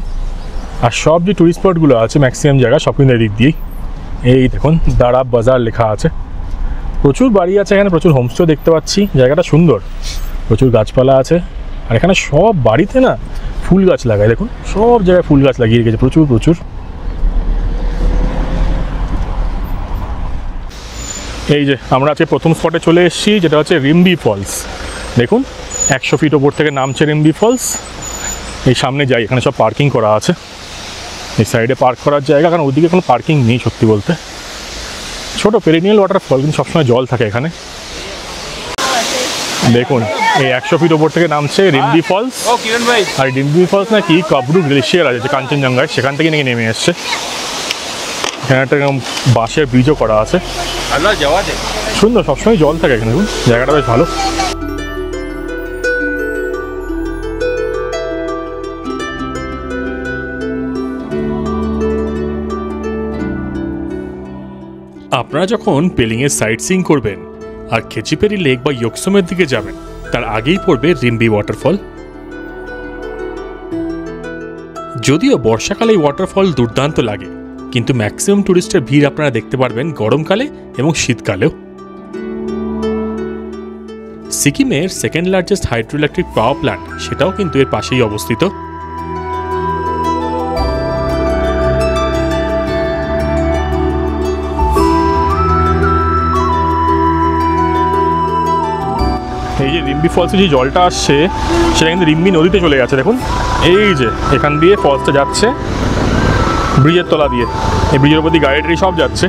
আর সব যে টুরিস্ট স্পটগুলো আছে, ম্যাক্সিমাম জায়গা সব কিন্তু এদিক দিয়েই। এই দেখুন দারাপ বাজার লেখা আছে, প্রচুর বাড়ি আছে এখানে, প্রচুর হোমস্টেও দেখতে পাচ্ছি, জায়গাটা সুন্দর, প্রচুর গাছপালা আছে। আর এখানে সব বাড়িতে না ফুল গাছ লাগায়, দেখুন সব জায়গায় ফুল গাছ লাগিয়ে রেখেছে, প্রচুর প্রচুর। এই যে আমরা আজকে প্রথম স্পটে চলে এসেছি, যেটা হচ্ছে রিম্বি ফলস। দেখুন 100 ফিট ওপর থেকে নামছে রিম্বি ফলস। এই সামনে যাই, এখানে সব পার্কিং করা আছে, এই সাইডে পার্ক করার জায়গা, কারণ ওইদিকে কোনো পার্কিং নেই সত্যি বলতে। ছোটো পেরিনিয়াল ওয়াটারফল, কিন্তু সবসময় জল থাকে এখানে। দেখুন এই 100 ফিট ওপর থেকে নামছে রিম্বি ফলস। আর রিম্বি ফলস নাকি কাবরু গ্লেশিয়ার আছে যে কাঞ্চনজঙ্ঘায়, সেখান থেকে নাকি নেমে এসছে। এখানে একটা বাঁশের ব্রিজও করা আছে, সুন্দর, সবসময় জল থাকে এখানে। দেখুন জায়গাটা বেশ ভালো। আপনারা যখন পেলিংয়ের সাইট সিইং করবেন আর খেচিপেরি লেক বা ইয়োকসমের দিকে যাবেন, তার আগেই পড়বে রিম্বি ওয়াটারফল। যদিও বর্ষাকালে এই ওয়াটারফল দুর্দান্ত লাগে, কিন্তু ম্যাক্সিমাম টুরিস্টের ভিড় আপনারা দেখতে পারবেন গরমকালে এবং শীতকালেও। সিকিমের second largest hydro electric power plant, সেটাও কিন্তু এর পাশেই অবস্থিত। এই যে রিম্বি ফলসে যে জলটা আসছে, সেটা কিন্তু রিম্বি নদীতে চলে গেছে। দেখুন এই যে এখান দিয়ে ফলসটা যাচ্ছে ব্রিজের তলা দিয়ে, এই ব্রিজের উপর দিয়ে গাড়ি টাড়ি সব যাচ্ছে।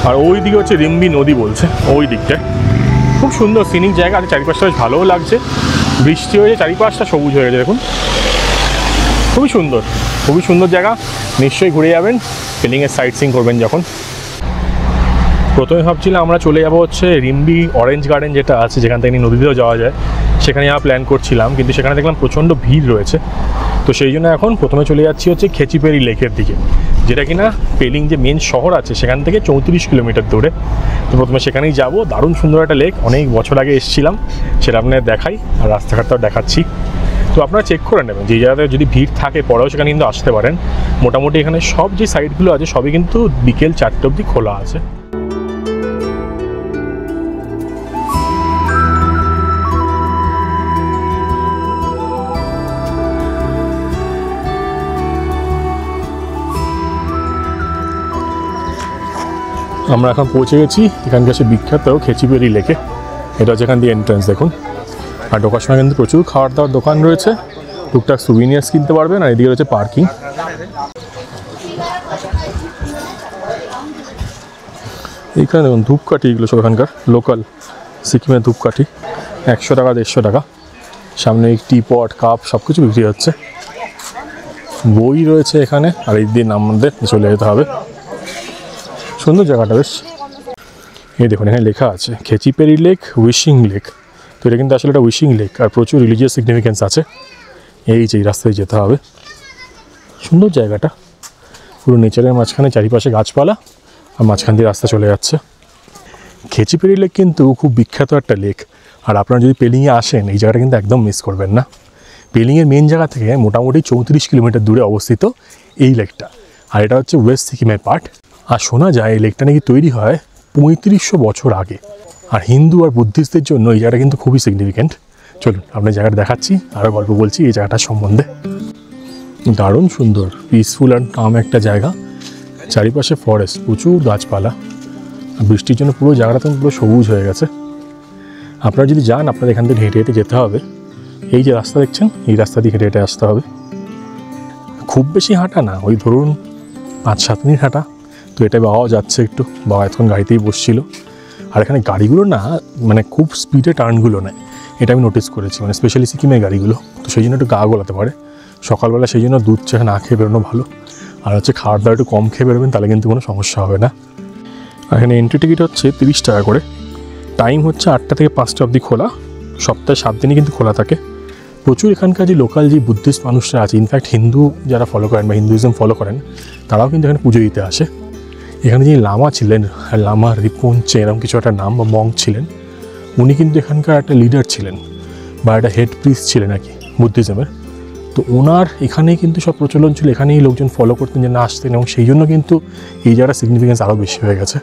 আর ওই দিকে হচ্ছে রিম্বি নদী বলছে, ওই দিকটায় খুব সুন্দর সিনিক জায়গা আছে, চারিপাশটা বেশ ভালোও লাগছে, বৃষ্টি হয়েছে, চারিপাশটা সবুজ হয়ে গেছে। দেখুন খুবই সুন্দর, খুবই সুন্দর জায়গা, নিশ্চয়ই ঘুরে যাবেন পেলিংয়ের সাইট সিইং করবেন যখন। প্রথমে ভাবছিলাম আমরা চলে যাবো হচ্ছে রিম্বি অরেঞ্জ গার্ডেন যেটা আছে, যেখান থেকে নদীতেও যাওয়া যায়, সেখানে যাওয়া প্ল্যান করছিলাম, কিন্তু সেখানে দেখলাম প্রচণ্ড ভিড় রয়েছে। তো সেই জন্য এখন প্রথমে চলে যাচ্ছি হচ্ছে খেচিপেরি লেকের দিকে, যেটা কিনা পেলিং যে মেন শহর আছে সেখান থেকে 34 কিলোমিটার দূরে। তো প্রথমে সেখানেই যাব, দারুণ সুন্দর একটা লেক, অনেক বছর আগে এসেছিলাম, সেটা আপনাদের দেখাই, আর রাস্তাঘাটটাও দেখাচ্ছি। তো আপনারা চেক করে নেবেন, যে জায়গাতে যদি ভিড় থাকে পরেও সেখানে কিন্তু আসতে পারেন। মোটামুটি এখানে সব যে সাইটগুলো আছে সবই কিন্তু বিকেল 4টে অবধি খোলা আছে। আমরা এখন পৌঁছে গেছি এখানকার সে বিখ্যাত খেচিপেরি লেকে। এটা হচ্ছে এখান দিয়ে এন্ট্রান্স, দেখুন আর ঢোকার সময় কিন্তু প্রচুর খাবার দাওয়ার দোকান রয়েছে, টুকটাক সুভিনিয়ার্স কিনতে পারবেন। আর এদিকে রয়েছে পার্কিং। এইখানে দেখুন ধূপকাঠি, এগুলো সব এখানকার লোকাল সিকিমের ধূপকাঠি, 100 টাকা 150 টাকা। সামনে টি পট কাপ সব কিছু বিক্রি হচ্ছে। বই রয়েছে এখানে, আর এই দিন আমাদের চলে যেতে হবে। সুন্দর জায়গাটা বেশ। এই দেখুন এখানে লেখা আছে খেচিপেরি লেক, উইশিং লেক। তো এটা কিন্তু আসলে একটা উইশিং লেক, আর প্রচুর রিলিজিয়াস সিগনিফিকেন্স আছে। এই যে রাস্তায় যেতে হবে। সুন্দর জায়গাটা, পুরো নেচারের মাঝখানে, চারিপাশে গাছপালা, আর মাঝখান দিয়ে রাস্তা চলে যাচ্ছে। খেচিপেরি লেক কিন্তু খুব বিখ্যাত একটা লেক। আর আপনারা যদি পেলিংয়ে আসেন, এই জায়গাটা কিন্তু একদম মিস করবেন না। পেলিংয়ের মেন জায়গা থেকে মোটামুটি 34 কিলোমিটার দূরে অবস্থিত এই লেকটা। আর এটা হচ্ছে ওয়েস্ট সিকিমের পার্ট। আর শোনা যায় এই লেকটা নাকি তৈরি হয় 3500 বছর আগে। আর হিন্দু আর বুদ্ধিস্টদের জন্য এই জায়গাটা কিন্তু খুবই সিগনিফিক্যান্ট। চলুন আপনার জায়গাটা দেখাচ্ছি, আরও গল্প বলছি এই জায়গাটার সম্বন্ধে। দারুণ সুন্দর, পিসফুল আর কাম একটা জায়গা। চারিপাশে ফরেস্ট, প্রচুর গাছপালা। আর বৃষ্টির জন্য পুরো জায়গাটা তো পুরো সবুজ হয়ে গেছে। আপনারা যদি যান, আপনারা এখান থেকে হেঁটে হেঁটে যেতে হবে। এই যে রাস্তা দেখছেন, এই রাস্তা দিয়ে হেঁটে হেঁটে আসতে হবে। খুব বেশি হাঁটা না, ওই ধরুন 5-7 মিনিট হাঁটা। তো এটা বাবাও যাচ্ছে একটু, বাবা এতক্ষণ গাড়িতেই বসছিল। আর এখানে গাড়িগুলো না মানে খুব স্পিডে টার্নগুলো নেয়, এটা আমি নোটিস করেছি, মানে স্পেশালি সিকিমের গাড়িগুলো। তো সেই জন্য একটু গা গোলাতে পারে সকালবেলা, সেই জন্য দুধ চা না খেয়ে বেরোনো ভালো। আর হচ্ছে খাওয়ার দাওয়া একটু কম খেয়ে বেরোবেন, তাহলে কিন্তু কোনো সমস্যা হবে না। আর এখানে এন্ট্রি টিকিট হচ্ছে 30 টাকা করে। টাইম হচ্ছে 8টা থেকে 5টা অবধি খোলা। সপ্তাহে 7 দিনই কিন্তু খোলা থাকে। প্রচুর এখানকার যে লোকাল যে বুদ্ধিস্ট মানুষরা আছে, ইনফ্যাক্ট হিন্দু যারা ফলো করেন বা হিন্দুইজম ফলো করেন, তারাও কিন্তু এখানে পুজো দিতে আসে। এখানে যিনি লামা ছিলেন, লামা রিপোঞ্চে এরকম কিছু একটা নাম বা মঙ্ক ছিলেন, উনি কিন্তু এখানকার একটা লিডার ছিলেন বা একটা হেড প্রিস্ট ছিলেন আর কি বুদ্ধিজমের। তো ওনার এখানেই কিন্তু সব প্রচলন ছিল, এখানেই লোকজন ফলো করতেন, যেন আসতেন, এবং সেই জন্য কিন্তু এই জায়গাটার সিগনিফিকেন্স আরও বেশি হয়ে গেছে।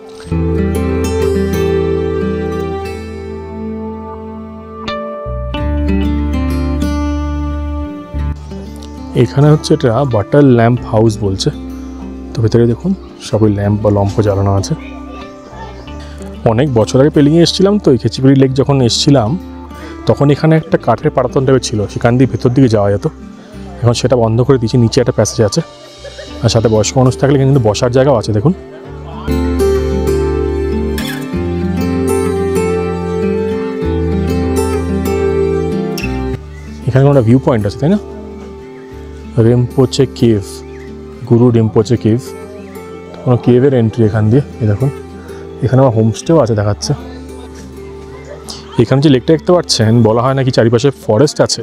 এখানে হচ্ছে এটা বাটার ল্যাম্প হাউস বলছে। তো ভেতরে দেখুন সবই ল্যাম্প বা লম্প জ্বালানো আছে। অনেক বছর আগে পেলিংয়ে এসেছিলাম, তো এই খেচিপেরি লেক যখন এসেছিলাম তখন এখানে একটা কাঠের পাটাতন টাইপের ছিল, সেখান দিয়ে ভেতর দিকে যাওয়া যেত। এখন সেটা বন্ধ করে দিয়েছি, নিচে একটা প্যাসেজ আছে। আর সাথে বয়স্ক মানুষ থাকলে কিন্তু বসার জায়গাও আছে দেখুন। এখানে কোনো ভিউ পয়েন্ট আছে, তাই না? রিম্পোচে কেভ, গুরু রিম্পোচে কেভ। কোনো কেভের এন্ট্রি এখান দিয়ে। এই দেখুন এখানে আমার হোমস্টেও আছে দেখাচ্ছে। এখানে যে লেকটা দেখতে পাচ্ছেন, বলা হয় নাকি চারিপাশে ফরেস্ট আছে,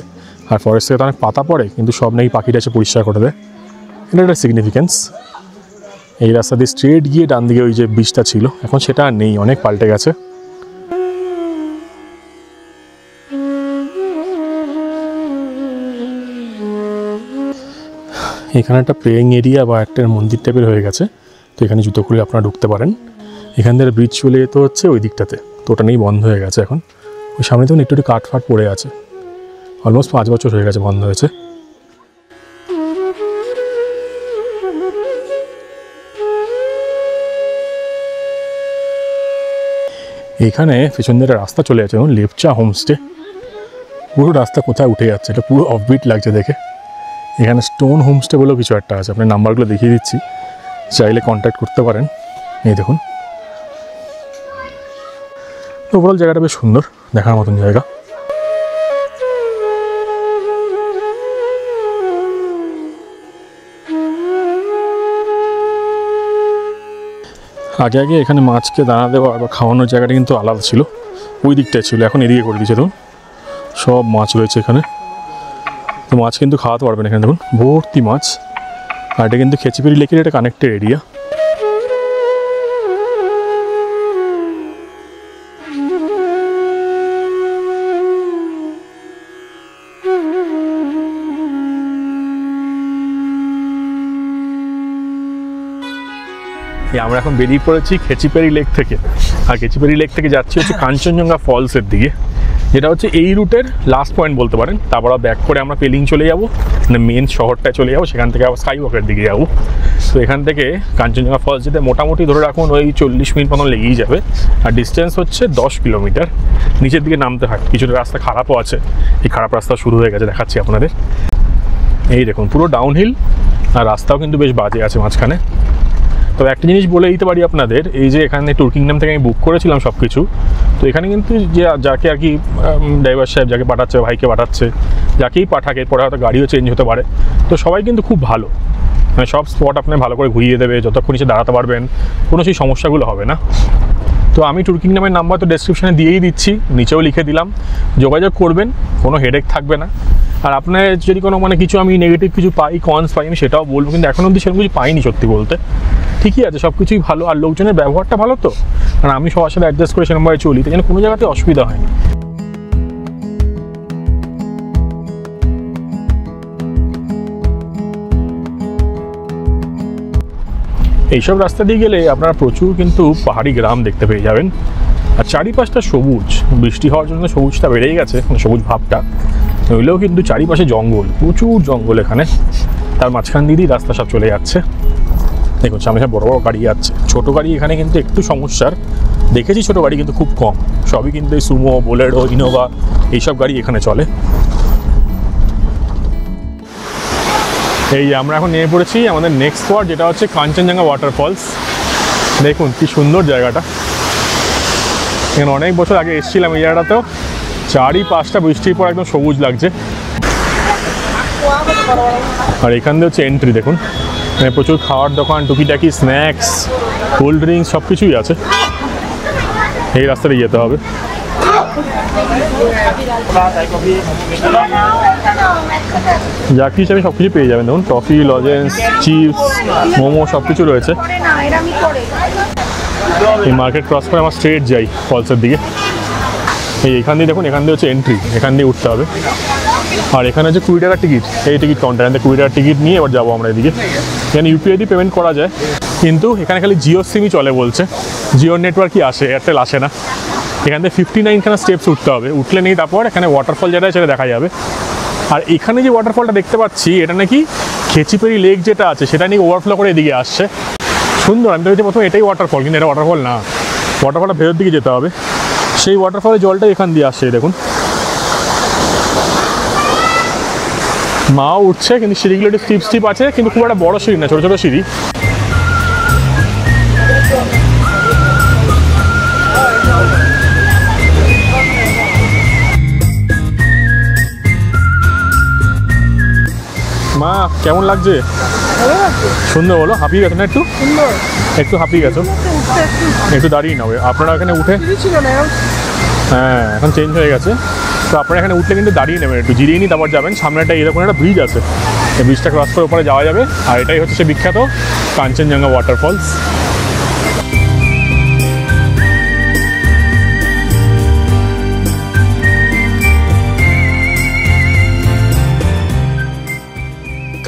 আর ফরেস্ট থেকে তো অনেক পাতা পড়ে, কিন্তু সব নাকি পাখিটা এসে পরিষ্কার করে দেয়। এটা একটা সিগনিফিকেন্স। এই রাস্তা দিয়ে স্ট্রেট গিয়ে ডান দিকে ওই যে ব্রিজটা ছিল, এখন সেটা আর নেই, অনেক পাল্টে গেছে। এখানে একটা প্রেয়িং এরিয়া বা একটা মন্দির টাইপের হয়ে গেছে। তো এখানে জুতো খুলে আপনারা ঢুকতে পারেন। এখান থেকে ব্রিজ চলে যেতে হচ্ছে ওই দিকটাতে, তো ওটা নেই, বন্ধ হয়ে গেছে এখন। ওই সামনে তো একটু কাঠ ফাট পড়ে আছে, অলমোস্ট 5 বছর হয়ে গেছে বন্ধ হয়েছে। এখানে পেছন দিয়ে রাস্তা চলে যাচ্ছে, যেমন লেপচা হোমস্টে। পুরো রাস্তা কোথায় উঠে যাচ্ছে, এটা পুরো অফবিট লাগছে দেখে। এখানে স্টোন হোমস্টে বলেও কিছু একটা আছে, আপনার নাম্বারগুলো দেখিয়ে দিচ্ছি, চাইলে কন্ট্যাক্ট করতে পারেন। এই দেখুন ওভারঅল জায়গাটা বেশ সুন্দর, দেখার মতন জায়গা। আগে আগে এখানে মাছকে দানা দেওয়া বা খাওয়ানোর জায়গাটা কিন্তু আলাদা ছিল, ওই দিকটায় ছিল, এখন এদিকে করে দিয়েছে। দেখুন সব মাছ রয়েছে এখানে, তো মাছ কিন্তু খাওয়াতে পারবেন এখানে, দেখুন ভর্তি মাছ। আর এটা কিন্তু খেচিপেরি লেকের একটা কানেক্টেড এরিয়া। আমরা এখন বেরিয়ে পড়েছি খেচিপেরি লেক থেকে। আর খেচিপেরি লেক থেকে যাচ্ছি হচ্ছে কাঞ্চনজঙ্ঘা ফলসের দিকে। যেটা হচ্ছে এই রুটের লাস্ট পয়েন্ট বলতে পারেন। তারপর ব্যাক করে আমরা পেলিং চলে যাবো, মানে মেন শহরটায় চলে যাবো, সেখান থেকে আবার স্কাই ওয়াকের দিকে যাবো। তো এখান থেকে কাঞ্চনজঙ্ঘা ফলস যেতে মোটামুটি ধরে রাখুন ওই 40 মিনিট মতন লেগেই যাবে। আর ডিস্টেন্স হচ্ছে 10 কিলোমিটার। নিচের দিকে নামতে হয়, কিছুটা রাস্তা খারাপও আছে, এই খারাপ রাস্তা শুরু হয়ে গেছে, দেখাচ্ছি আপনাদের। এই দেখুন পুরো ডাউনহিল, আর রাস্তাও কিন্তু বেশ বাজে আছে মাঝখানে। তো একটা জিনিস বলে দিতে পারি আপনাদের, এই যে এখানে ট্যুর কিংডম থেকে আমি বুক করেছিলাম সব কিছু, তো এখানে কিন্তু যে যাকে আর কি ড্রাইভার সাহেব যাকে পাঠাচ্ছে, ভাইকে পাঠাচ্ছে, যাকেই পাঠাক, এরপরে হয়তো গাড়িও চেঞ্জ হতে পারে, তো সবাই কিন্তু খুব ভালো, মানে সব স্পট আপনার ভালো করে ঘুরিয়ে দেবে, যতক্ষণ নিচে দাঁড়াতে পারবেন, কোনো সেই সমস্যাগুলো হবে না। তো আমি ট্যুর কিংডমের নাম্বার তো ডেসক্রিপশানে দিয়েই দিচ্ছি, নিচেও লিখে দিলাম, যোগাযোগ করবেন, কোনো হেডেক থাকবে না। আর আপনার যদি কোনো মানে কিছু আমি নেগেটিভ কিছু পাই, কনস পাই, আমি সেটাও বলবো, কিন্তু এখন অবধি সেরকম কিছু পাইনি সত্যি বলতে। ঠিকই আছে, সব কিছুই ভালো, আর লোকজনের ব্যবহারটা ভালো, তো কারণ আমি সবার সাথে অ্যাডজাস্ট করে সেরকমভাবে চলি, তাই জন্য কোনো জায়গাতে অসুবিধা হয়নি। এইসব রাস্তা দিয়ে গেলে আপনারা প্রচুর কিন্তু পাহাড়ি গ্রাম দেখতে পেয়ে যাবেন, আর চারিপাশটা সবুজ, বৃষ্টি হওয়ার জন্য সবুজটা বেড়েই গেছে, মানে সবুজ ভাবটা, নইলেও কিন্তু চারিপাশে জঙ্গল, প্রচুর জঙ্গল এখানে, তার মাঝখান দিয়েই রাস্তা সব চলে যাচ্ছে। দেখুন সামনে সব বড় বড় গাড়ি যাচ্ছে, ছোটো গাড়ি এখানে কিন্তু একটু সমস্যার দেখেছি, ছোটো গাড়ি কিন্তু খুব কম, সবই কিন্তু এই সুমো, বোলেরো, ইনোভা এইসব গাড়ি এখানে চলে। এই আমরা এখন নেমে পড়েছি আমাদের নেক্সট স্পট, যেটা হচ্ছে কাঞ্চনজঙ্ঘা ওয়াটারফলস। দেখুন কি সুন্দর জায়গাটা, এখানে অনেক বছর আগে এসেছিলাম এই জায়গাটাতেও, চারিপাশটা বৃষ্টির পর একদম সবুজ লাগছে। আর এখান দিয়ে হচ্ছে এন্ট্রি, দেখুন এখানে প্রচুর খাওয়ার দোকান, টুকিটাকি স্ন্যাক্স, কোল্ড ড্রিঙ্কস সব কিছুই আছে। এই রাস্তাটা যেতে হবে। যা কিছু আমি সব কিছু পেয়ে যাবেন, দেখুন টফি, লজেন্স, চিপস, মোমো সব কিছু রয়েছে। এই মার্কেট ক্রস করে আমার স্ট্রেট যাই ফলসের দিকে। এইখান দিয়ে দেখুন, এখান দিয়ে হচ্ছে এন্ট্রি, এখান দিয়ে উঠতে হবে। আর এখানে হচ্ছে 20 টাকার টিকিট, এই টিকিট কাউন্টার, এখান থেকে 20 টাকার টিকিট নিয়ে এবার যাবো আমরা এদিকে। এখানে ইউপিআই দিয়ে পেমেন্ট করা যায়, কিন্তু এখানে খালি জিও সিমই চলে বলছে, জিওর নেটওয়ার্কই আসে, এয়ারটেল আসে না। এখান থেকে 59খানা স্টেপস উঠতে হবে, উঠলে নেই তারপর এখানে ওয়াটারফল যেটা সেটা দেখা যাবে। আর এখানে যে ওয়াটারফলটা দেখতে পাচ্ছি, এটা নাকি খেচিপেরি লেক যেটা আছে সেটা নাকি ওভারফ্লো করে এদিকে আসছে, সুন্দর। আমি তো ভেবেছি প্রথমে এটাই ওয়াটারফল, কিন্তু এটা ওয়াটারফল না, ওয়াটারফলটা ভেতর দিকে যেতে হবে। সেই ওয়াটারফলের জলটা এখান দিয়ে আসছে, দেখুন মাও উঠছে, কিন্তু সিঁড়িগুলো একটু স্টিপ স্টিপ আছে, কিন্তু খুব একটা বড় সিঁড়ি না, ছোটো ছোটো সিঁড়ি। মা কেমন লাগছে? সুন্দর বলো, হাঁপিয়ে গেছো না একটু? একটু হাঁপিয়ে গেছো, একটু দাঁড়িয়ে নাও। আপনারা এখানে উঠে, হ্যাঁ এখন চেঞ্জ হয়ে গেছে, তো আপনারা এখানে উঠলে কিন্তু দাঁড়িয়ে নেবেন, একটু জিরিয়ে নিয়ে তারপর যাবেন। সামনে একটা এরকম একটা ব্রিজ আছে, এই ব্রিজটা ক্রস করে উপরে যাওয়া যাবে। আর এটাই হচ্ছে সে বিখ্যাত Kanchenjunga waterfalls.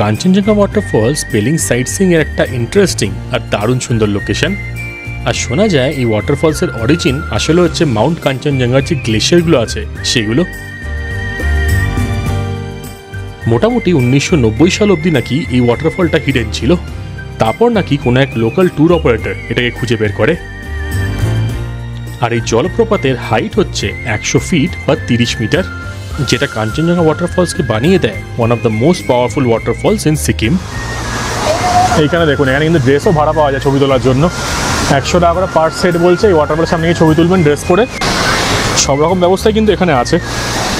Kanchenjunga waterfalls Pelling site seeing এর একটা ইন্টারেস্টিং আর দারুণ সুন্দর লোকেশন। আর শোনা যায় এই ওয়াটারফলসের অরিজিন আসলে হচ্ছে মাউন্ট কাঞ্চনজঙ্ঘার যে গ্লেশিয়ারগুলো আছে সেগুলো। মোটামুটি 1990 সাল অবধি নাকি এই ওয়াটারফলটা হিডেন ছিল, তারপর নাকি কোনো এক লোকাল ট্যুর অপারেটর এটাকে খুঁজে বের করে। আর এই জলপ্রপাতের হাইট হচ্ছে 100 ফিট বা 30 মিটার, যেটা কাঞ্চনজঙ্ঘা ওয়াটারফলসকে বানিয়ে দেয় one of the most powerful waterfalls in Sikkim. এইখানে দেখুন, এখানে কিন্তু ড্রেসও ভাড়া পাওয়া যায় ছবি তোলার জন্য, 100 টাকা করে পার সেট বলছে। এই ওয়াটারফলের সামনে গিয়ে ছবি তুলবেন ড্রেস পরে, সব রকম ব্যবস্থাই কিন্তু এখানে আছে।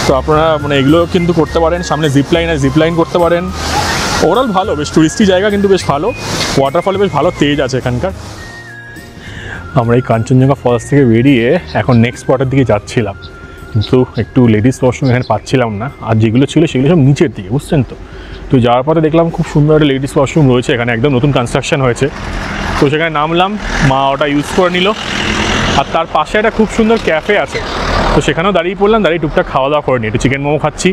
তো আপনারা মানে এগুলো কিন্তু করতে পারেন। সামনে জিপলাইন আর জিপলাইন করতে পারেন। ওভারঅল ভালো, বেশ টুরিস্টি জায়গা, কিন্তু বেশ ভালো। ওয়াটারফলে বেশ ভালো তেজ আছে এখানকার। আমরা এই কাঞ্চনজঙ্ঘা ফলস থেকে বেরিয়ে এখন নেক্সট স্পটের দিকে যাচ্ছিলাম, কিন্তু একটু লেডিস ওয়াশরুম এখানে পাচ্ছিলাম না, আর যেগুলো ছিল সেগুলো সব নিচের দিকে, বুঝছেন তো। তো যাওয়ার পরে দেখলাম খুব সুন্দর একটা লেডিস ওয়াশরুম রয়েছে এখানে, একদম নতুন কনস্ট্রাকশন হয়েছে। তো সেখানে নামলাম, মা ওটা ইউজ করে নিল। আর তার পাশে একটা খুব সুন্দর ক্যাফে আছে, তো সেখানেও দাঁড়িয়ে পড়লাম, দাঁড়িয়ে টুকটাক খাওয়া দাওয়া করে নিই, একটু চিকেন মোমো খাচ্ছি,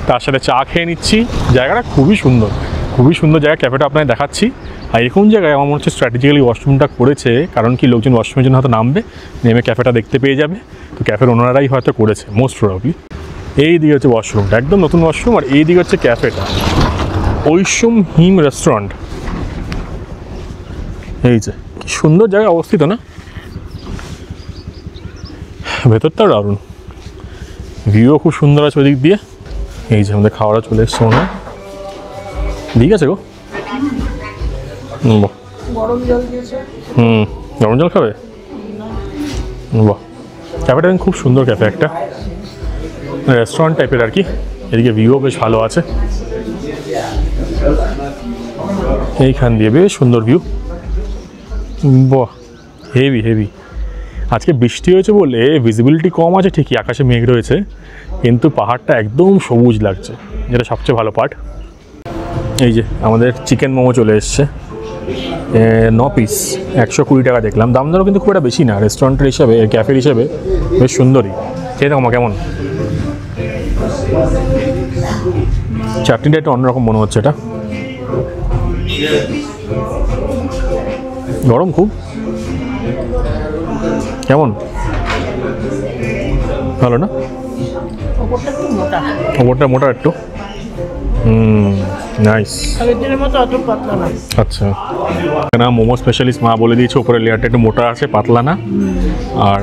তার সাথে চা খেয়ে নিচ্ছি। জায়গাটা খুবই সুন্দর, খুবই সুন্দর জায়গা। ক্যাফেটা আপনাকে দেখাচ্ছি। আর এরকম জায়গায় আমার মনে হচ্ছে স্ট্র্যাটেজিক্যালি ওয়াশরুমটা করেছে, কারণ কি লোকজন ওয়াশরুমের জন্য হয়তো নামবে, নেমে ক্যাফেটা দেখতে পেয়ে যাবে। তো তো ক্যাফের ওনারাই হয়তো করেছে মোস্ট প্রবাবলি। এই দিকে হচ্ছে ওয়াশরুমটা, একদম নতুন ওয়াশরুম, আর এই দিকে হচ্ছে ক্যাফেটা, ঐশম হিম রেস্টুরেন্ট। এই যে কি সুন্দর জায়গায় অবস্থিত না, ভেতরটাও দারুণ, ভিউও খুব সুন্দর আছে ওদিক দিয়ে। এই যে আমাদের খাওয়াটা চলে এসছে মনে হয়, ঠিক আছে গো। বাহ, গরম জল দিয়েছে। গরম জল খাবে? বাহ, ক্যাফেটা খুব সুন্দর ক্যাফে, একটা রেস্টুরেন্ট টাইপের আর কি। এদিকে ভিউও বেশ ভালো আছে, এইখান দিয়ে বেশ সুন্দর ভিউ। বাহ, হেভি হেভি। আজকে বৃষ্টি হয়েছে বলে ভিজিবিলিটি কম আছে ঠিকই, আকাশে মেঘ রয়েছে, কিন্তু পাহাড়টা একদম সবুজ লাগছে, যেটা সবচেয়ে ভালো পার্ট। এই যে আমাদের চিকেন মোমো চলে এসছে, 9 পিস, 120 টাকা দেখলাম। দাম দরও কিন্তু খুব একটা বেশি না, রেস্টুরেন্টের হিসাবে, ক্যাফের হিসাবে বেশ সুন্দরই। খেয়ে দেখো কেমন, চাটনিটা একটু অন্যরকম মনে হচ্ছে। এটা গরম খুব, কেমন, ভালো না? ওপরটা একটু মোটা, ওপরটা মোটা একটু, নাইস। আগের দিনের মতো অত পাতলা না। আচ্ছা, না মোমো স্পেশালিস্ট মা বলে দিয়েছে উপরের লেয়ারটা একটু মোটা আছে, পাতলা না।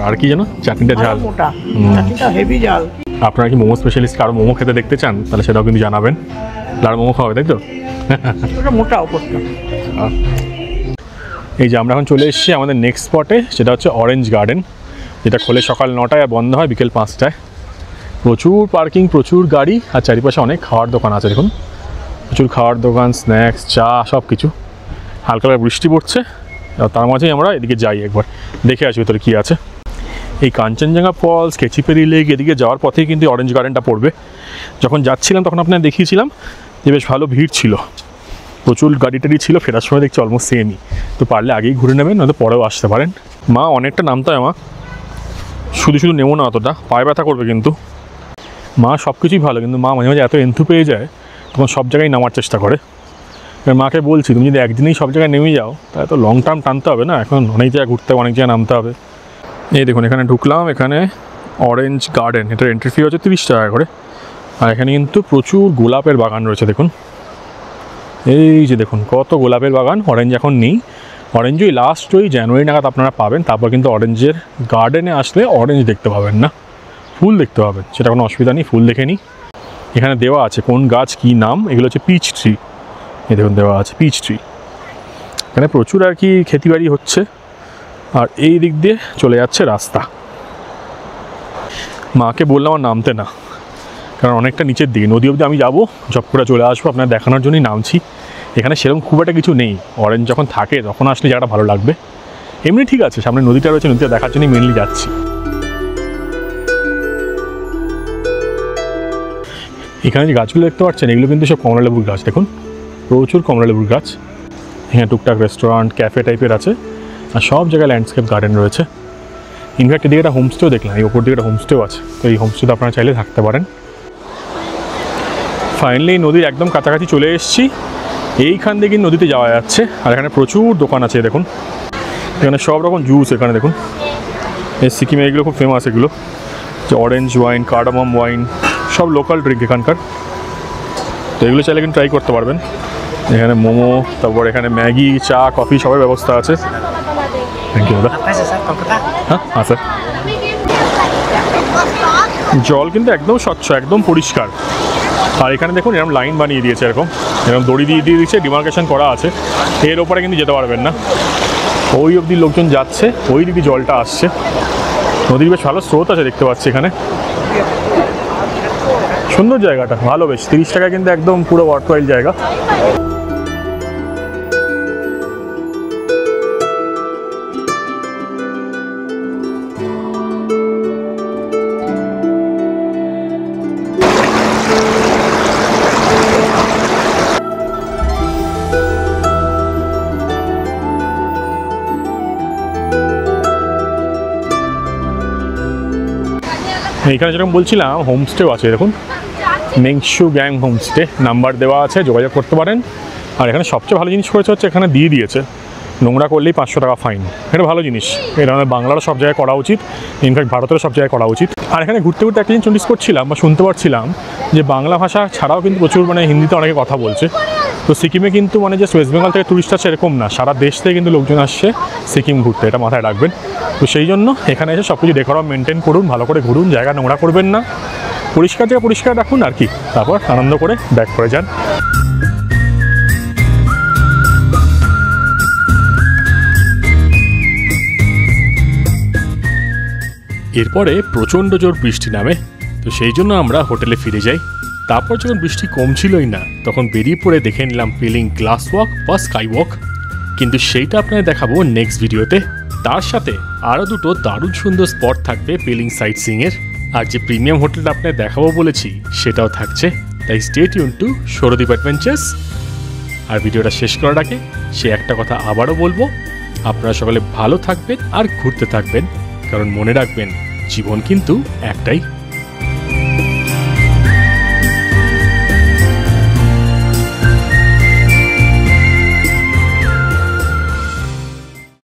আর কি জানো, চাটনিটা ঝাল, মোটা, চাটনিটা হেভি ঝাল। আপনারা কি মোমো স্পেশালিস্ট কারো মোমো খেতে দেখতে চান, তাহলে সেটাও কিন্তু জানাবেন। আর মোমো খাওয়াবে, তাই তো? ওটা মোটা ওপরটা। এই যে আমরা এখন চলে এসেছি আমাদের নেক্সট স্পটে, সেটা হচ্ছে অরেঞ্জ গার্ডেন, যেটা খোলে সকাল 9টায় আর বন্ধ হয় বিকেল 5টায়। প্রচুর পার্কিং, প্রচুর গাড়ি, আর চারিপাশে অনেক খাওয়ার দোকান আছে দেখুন, প্রচুর খাওয়ার দোকান, স্ন্যাক্স, চা, সব কিছু। হালকা বৃষ্টি পড়ছে, তার মাঝেই আমরা এদিকে যাই, একবার দেখে আসি ভেতরে কী আছে। এই কাঞ্চনজঙ্ঘা ফলস, কেচিপেরি লেক, এদিকে যাওয়ার পথেই কিন্তু অরেঞ্জ গার্ডেনটা পড়বে। যখন যাচ্ছিলাম তখন আপনার দেখিয়েছিলাম যে বেশ ভালো ভিড় ছিল, প্রচুর গাড়ি টাড়ি ছিল, ফেরার সময় দেখছি অলমোস্ট সেমই। তো পারলে আগেই ঘুরে নেবেন, নয়তো পরেও আসতে পারেন। মা অনেকটা নামতে হয়, মা শুধু শুধু নেবো না, অতটা পায়ে ব্যথা করবে কিন্তু। মা সব কিছুই ভালো, কিন্তু মা মাঝে মাঝে এত এন্থু পেয়ে যায়, তখন সব জায়গায় নামার চেষ্টা করে। মাকে বলছি, তুমি যদি একদিনেই সব জায়গায় নেমে যাও, তাহলে তো লং টার্ম টানতে হবে না, এখন অনেক জায়গায় ঘুরতে হবে, অনেক জায়গায় নামতে হবে। এই দেখুন, এখানে ঢুকলাম, এখানে অরেঞ্জ গার্ডেন, এটার এন্ট্রি ফি হচ্ছে 30 টাকা করে। আর এখানে কিন্তু প্রচুর গোলাপের বাগান রয়েছে দেখুন, এই যে দেখুন কত গোলাপের বাগান। অরেঞ্জ এখন নেই, অরেঞ্জ ওই লাস্ট ওই জানুয়ারি নাগাদ আপনারা পাবেন। তারপর কিন্তু অরেঞ্জের গার্ডেনে আসলে অরেঞ্জ দেখতে পাবেন না, ফুল দেখতে পাবেন, সেটা কোনো অসুবিধা নেই, ফুল দেখে নিই। এখানে দেওয়া আছে কোন গাছ কী নাম, এগুলো হচ্ছে পিচ ট্রি। এই দেখুন দেওয়া আছে পিচ ট্রি। এখানে প্রচুর আর কি খেতিবাড়ি হচ্ছে, আর এই দিক দিয়ে চলে যাচ্ছে রাস্তা। মাকে বললাম আর নামতে না, কারণ অনেকটা নিচের দিকে, নদী অবধি আমি যাবো, জব করে চলে আসবো, আপনার দেখানোর জন্যই নামছি। এখানে সেরকম খুব একটা কিছু নেই, অরেঞ্জ যখন থাকে তখন আসলে জায়গাটা ভালো লাগবে। এমনি ঠিক আছে, সামনে নদীটা রয়েছে, নদীটা দেখার জন্যই মেনলি যাচ্ছি। এখানে যে গাছগুলো দেখতে পাচ্ছেন, এগুলো কিন্তু সব কমলালেবুর গাছ, দেখুন প্রচুর কমলালেবুর গাছ। এখানে টুকটাক রেস্টুরেন্ট, ক্যাফে টাইপের আছে, আর সব জায়গায় ল্যান্ডস্কেপ গার্ডেন রয়েছে। ইনফ্যাক্ট এদিকে একটা হোমস্টেও দেখলাম, এই ওপর দিকে একটা হোমস্টেও আছে, তো এই হোমস্টেতে আপনারা চাইলে থাকতে পারেন। ফাইনালি নদীর একদম কাছাকাছি চলে এসেছি, এইখান থেকে নদীতে যাওয়া যাচ্ছে। আর এখানে প্রচুর দোকান আছে দেখুন, এখানে সব রকম জুস, এখানে দেখুন এই সিকিমে এগুলো খুব ফেমাস, এগুলো যে অরেঞ্জ ওয়াইন, কার্ডামম ওয়াইন, সব লোকাল ড্রিঙ্ক এখানকার। তো এগুলো চাইলে কিন্তু ট্রাই করতে পারবেন। এখানে মোমো, তারপর এখানে ম্যাগি, চা, কফি সবের ব্যবস্থা আছে। থ্যাংক ইউ দাদা। হ্যাঁ স্যার। জল কিন্তু একদম স্বচ্ছ, একদম পরিষ্কার। আর এখানে দেখুন এরকম লাইন বানিয়ে দিয়েছে, এরকম দড়ি দিয়ে দিয়েছে, ডিমার্কেশন করা আছে, এর ওপরে কিন্তু যেতে পারবেন না। ওই অবধি লোকজন যাচ্ছে, ওই দিকে জলটা আসছে। নদীর বেশ ভালো স্রোত আছে দেখতে পাচ্ছি এখানে, সুন্দর জায়গাটা, ভালো বেশ। 30 টাকা কিন্তু একদম পুরো ওয়ার্থওয়াইল জায়গা। এখানে যেরকম বলছিলাম হোমস্টেও আছে, দেখুন মেংশু গ্যাং হোমস্টে, নাম্বার দেওয়া আছে, যোগাযোগ করতে পারেন। আর এখানে সবচেয়ে ভালো জিনিস করেছে হচ্ছে, এখানে দিয়ে দিয়েছে নোংরা করলেই 500 টাকা ফাইন। এটা ভালো জিনিস, এটা আমাদের বাংলারও সব জায়গায় করা উচিত, ইনফ্যাক্ট ভারতেরও সব জায়গায় করা উচিত। আর এখানে ঘুরতে ঘুরতে একটা জিনিস নোটিস করছিলাম বা শুনতে পাচ্ছিলাম যে বাংলা ভাষা ছাড়াও কিন্তু প্রচুর মানে হিন্দিতে অনেকে কথা বলছে। তো সিকিমে কিন্তু মানে যে ওয়েস্ট বেঙ্গল থেকে টুরিস্ট আসছে এরকম না, সারা দেশ থেকে কিন্তু লোকজন আসছে সিকিম ঘুরতে, এটা মাথায় রাখবেন। তো সেই জন্য এখানে এসে সব কিছু ডেকোরাম মেনটেন করুন, ভালো করে ঘুরুন, জায়গা নোংরা করবেন না, পরিষ্কার জায়গা পরিষ্কার রাখুন আর কি, তারপর আনন্দ করে ব্যাক করে যান। এরপরে প্রচণ্ড জোর বৃষ্টি নামে, তো সেই জন্য আমরা হোটেলে ফিরে যাই। তারপর যখন বৃষ্টি কমছিলই না তখন বেরিয়ে পড়ে দেখে নিলাম পেলিং গ্লাস ওয়াক বা স্কাই ওয়াক, কিন্তু সেইটা আপনাদের দেখাবো নেক্সট ভিডিওতে। তার সাথে আরও দুটো দারুণ সুন্দর স্পট থাকবে পেলিং সাইট সিইংয়ের, আর যে প্রিমিয়াম হোটেলটা আপনাদের দেখাবো বলেছি সেটাও থাকছে। তাই stay tuned to Sourodip adventures. আর ভিডিওটা শেষ করার আগে সে একটা কথা আবারও বলবো, আপনারা সকলে ভালো থাকবেন আর ঘুরতে থাকবেন, কারণ মনে রাখবেন জীবন কিন্তু একটাই।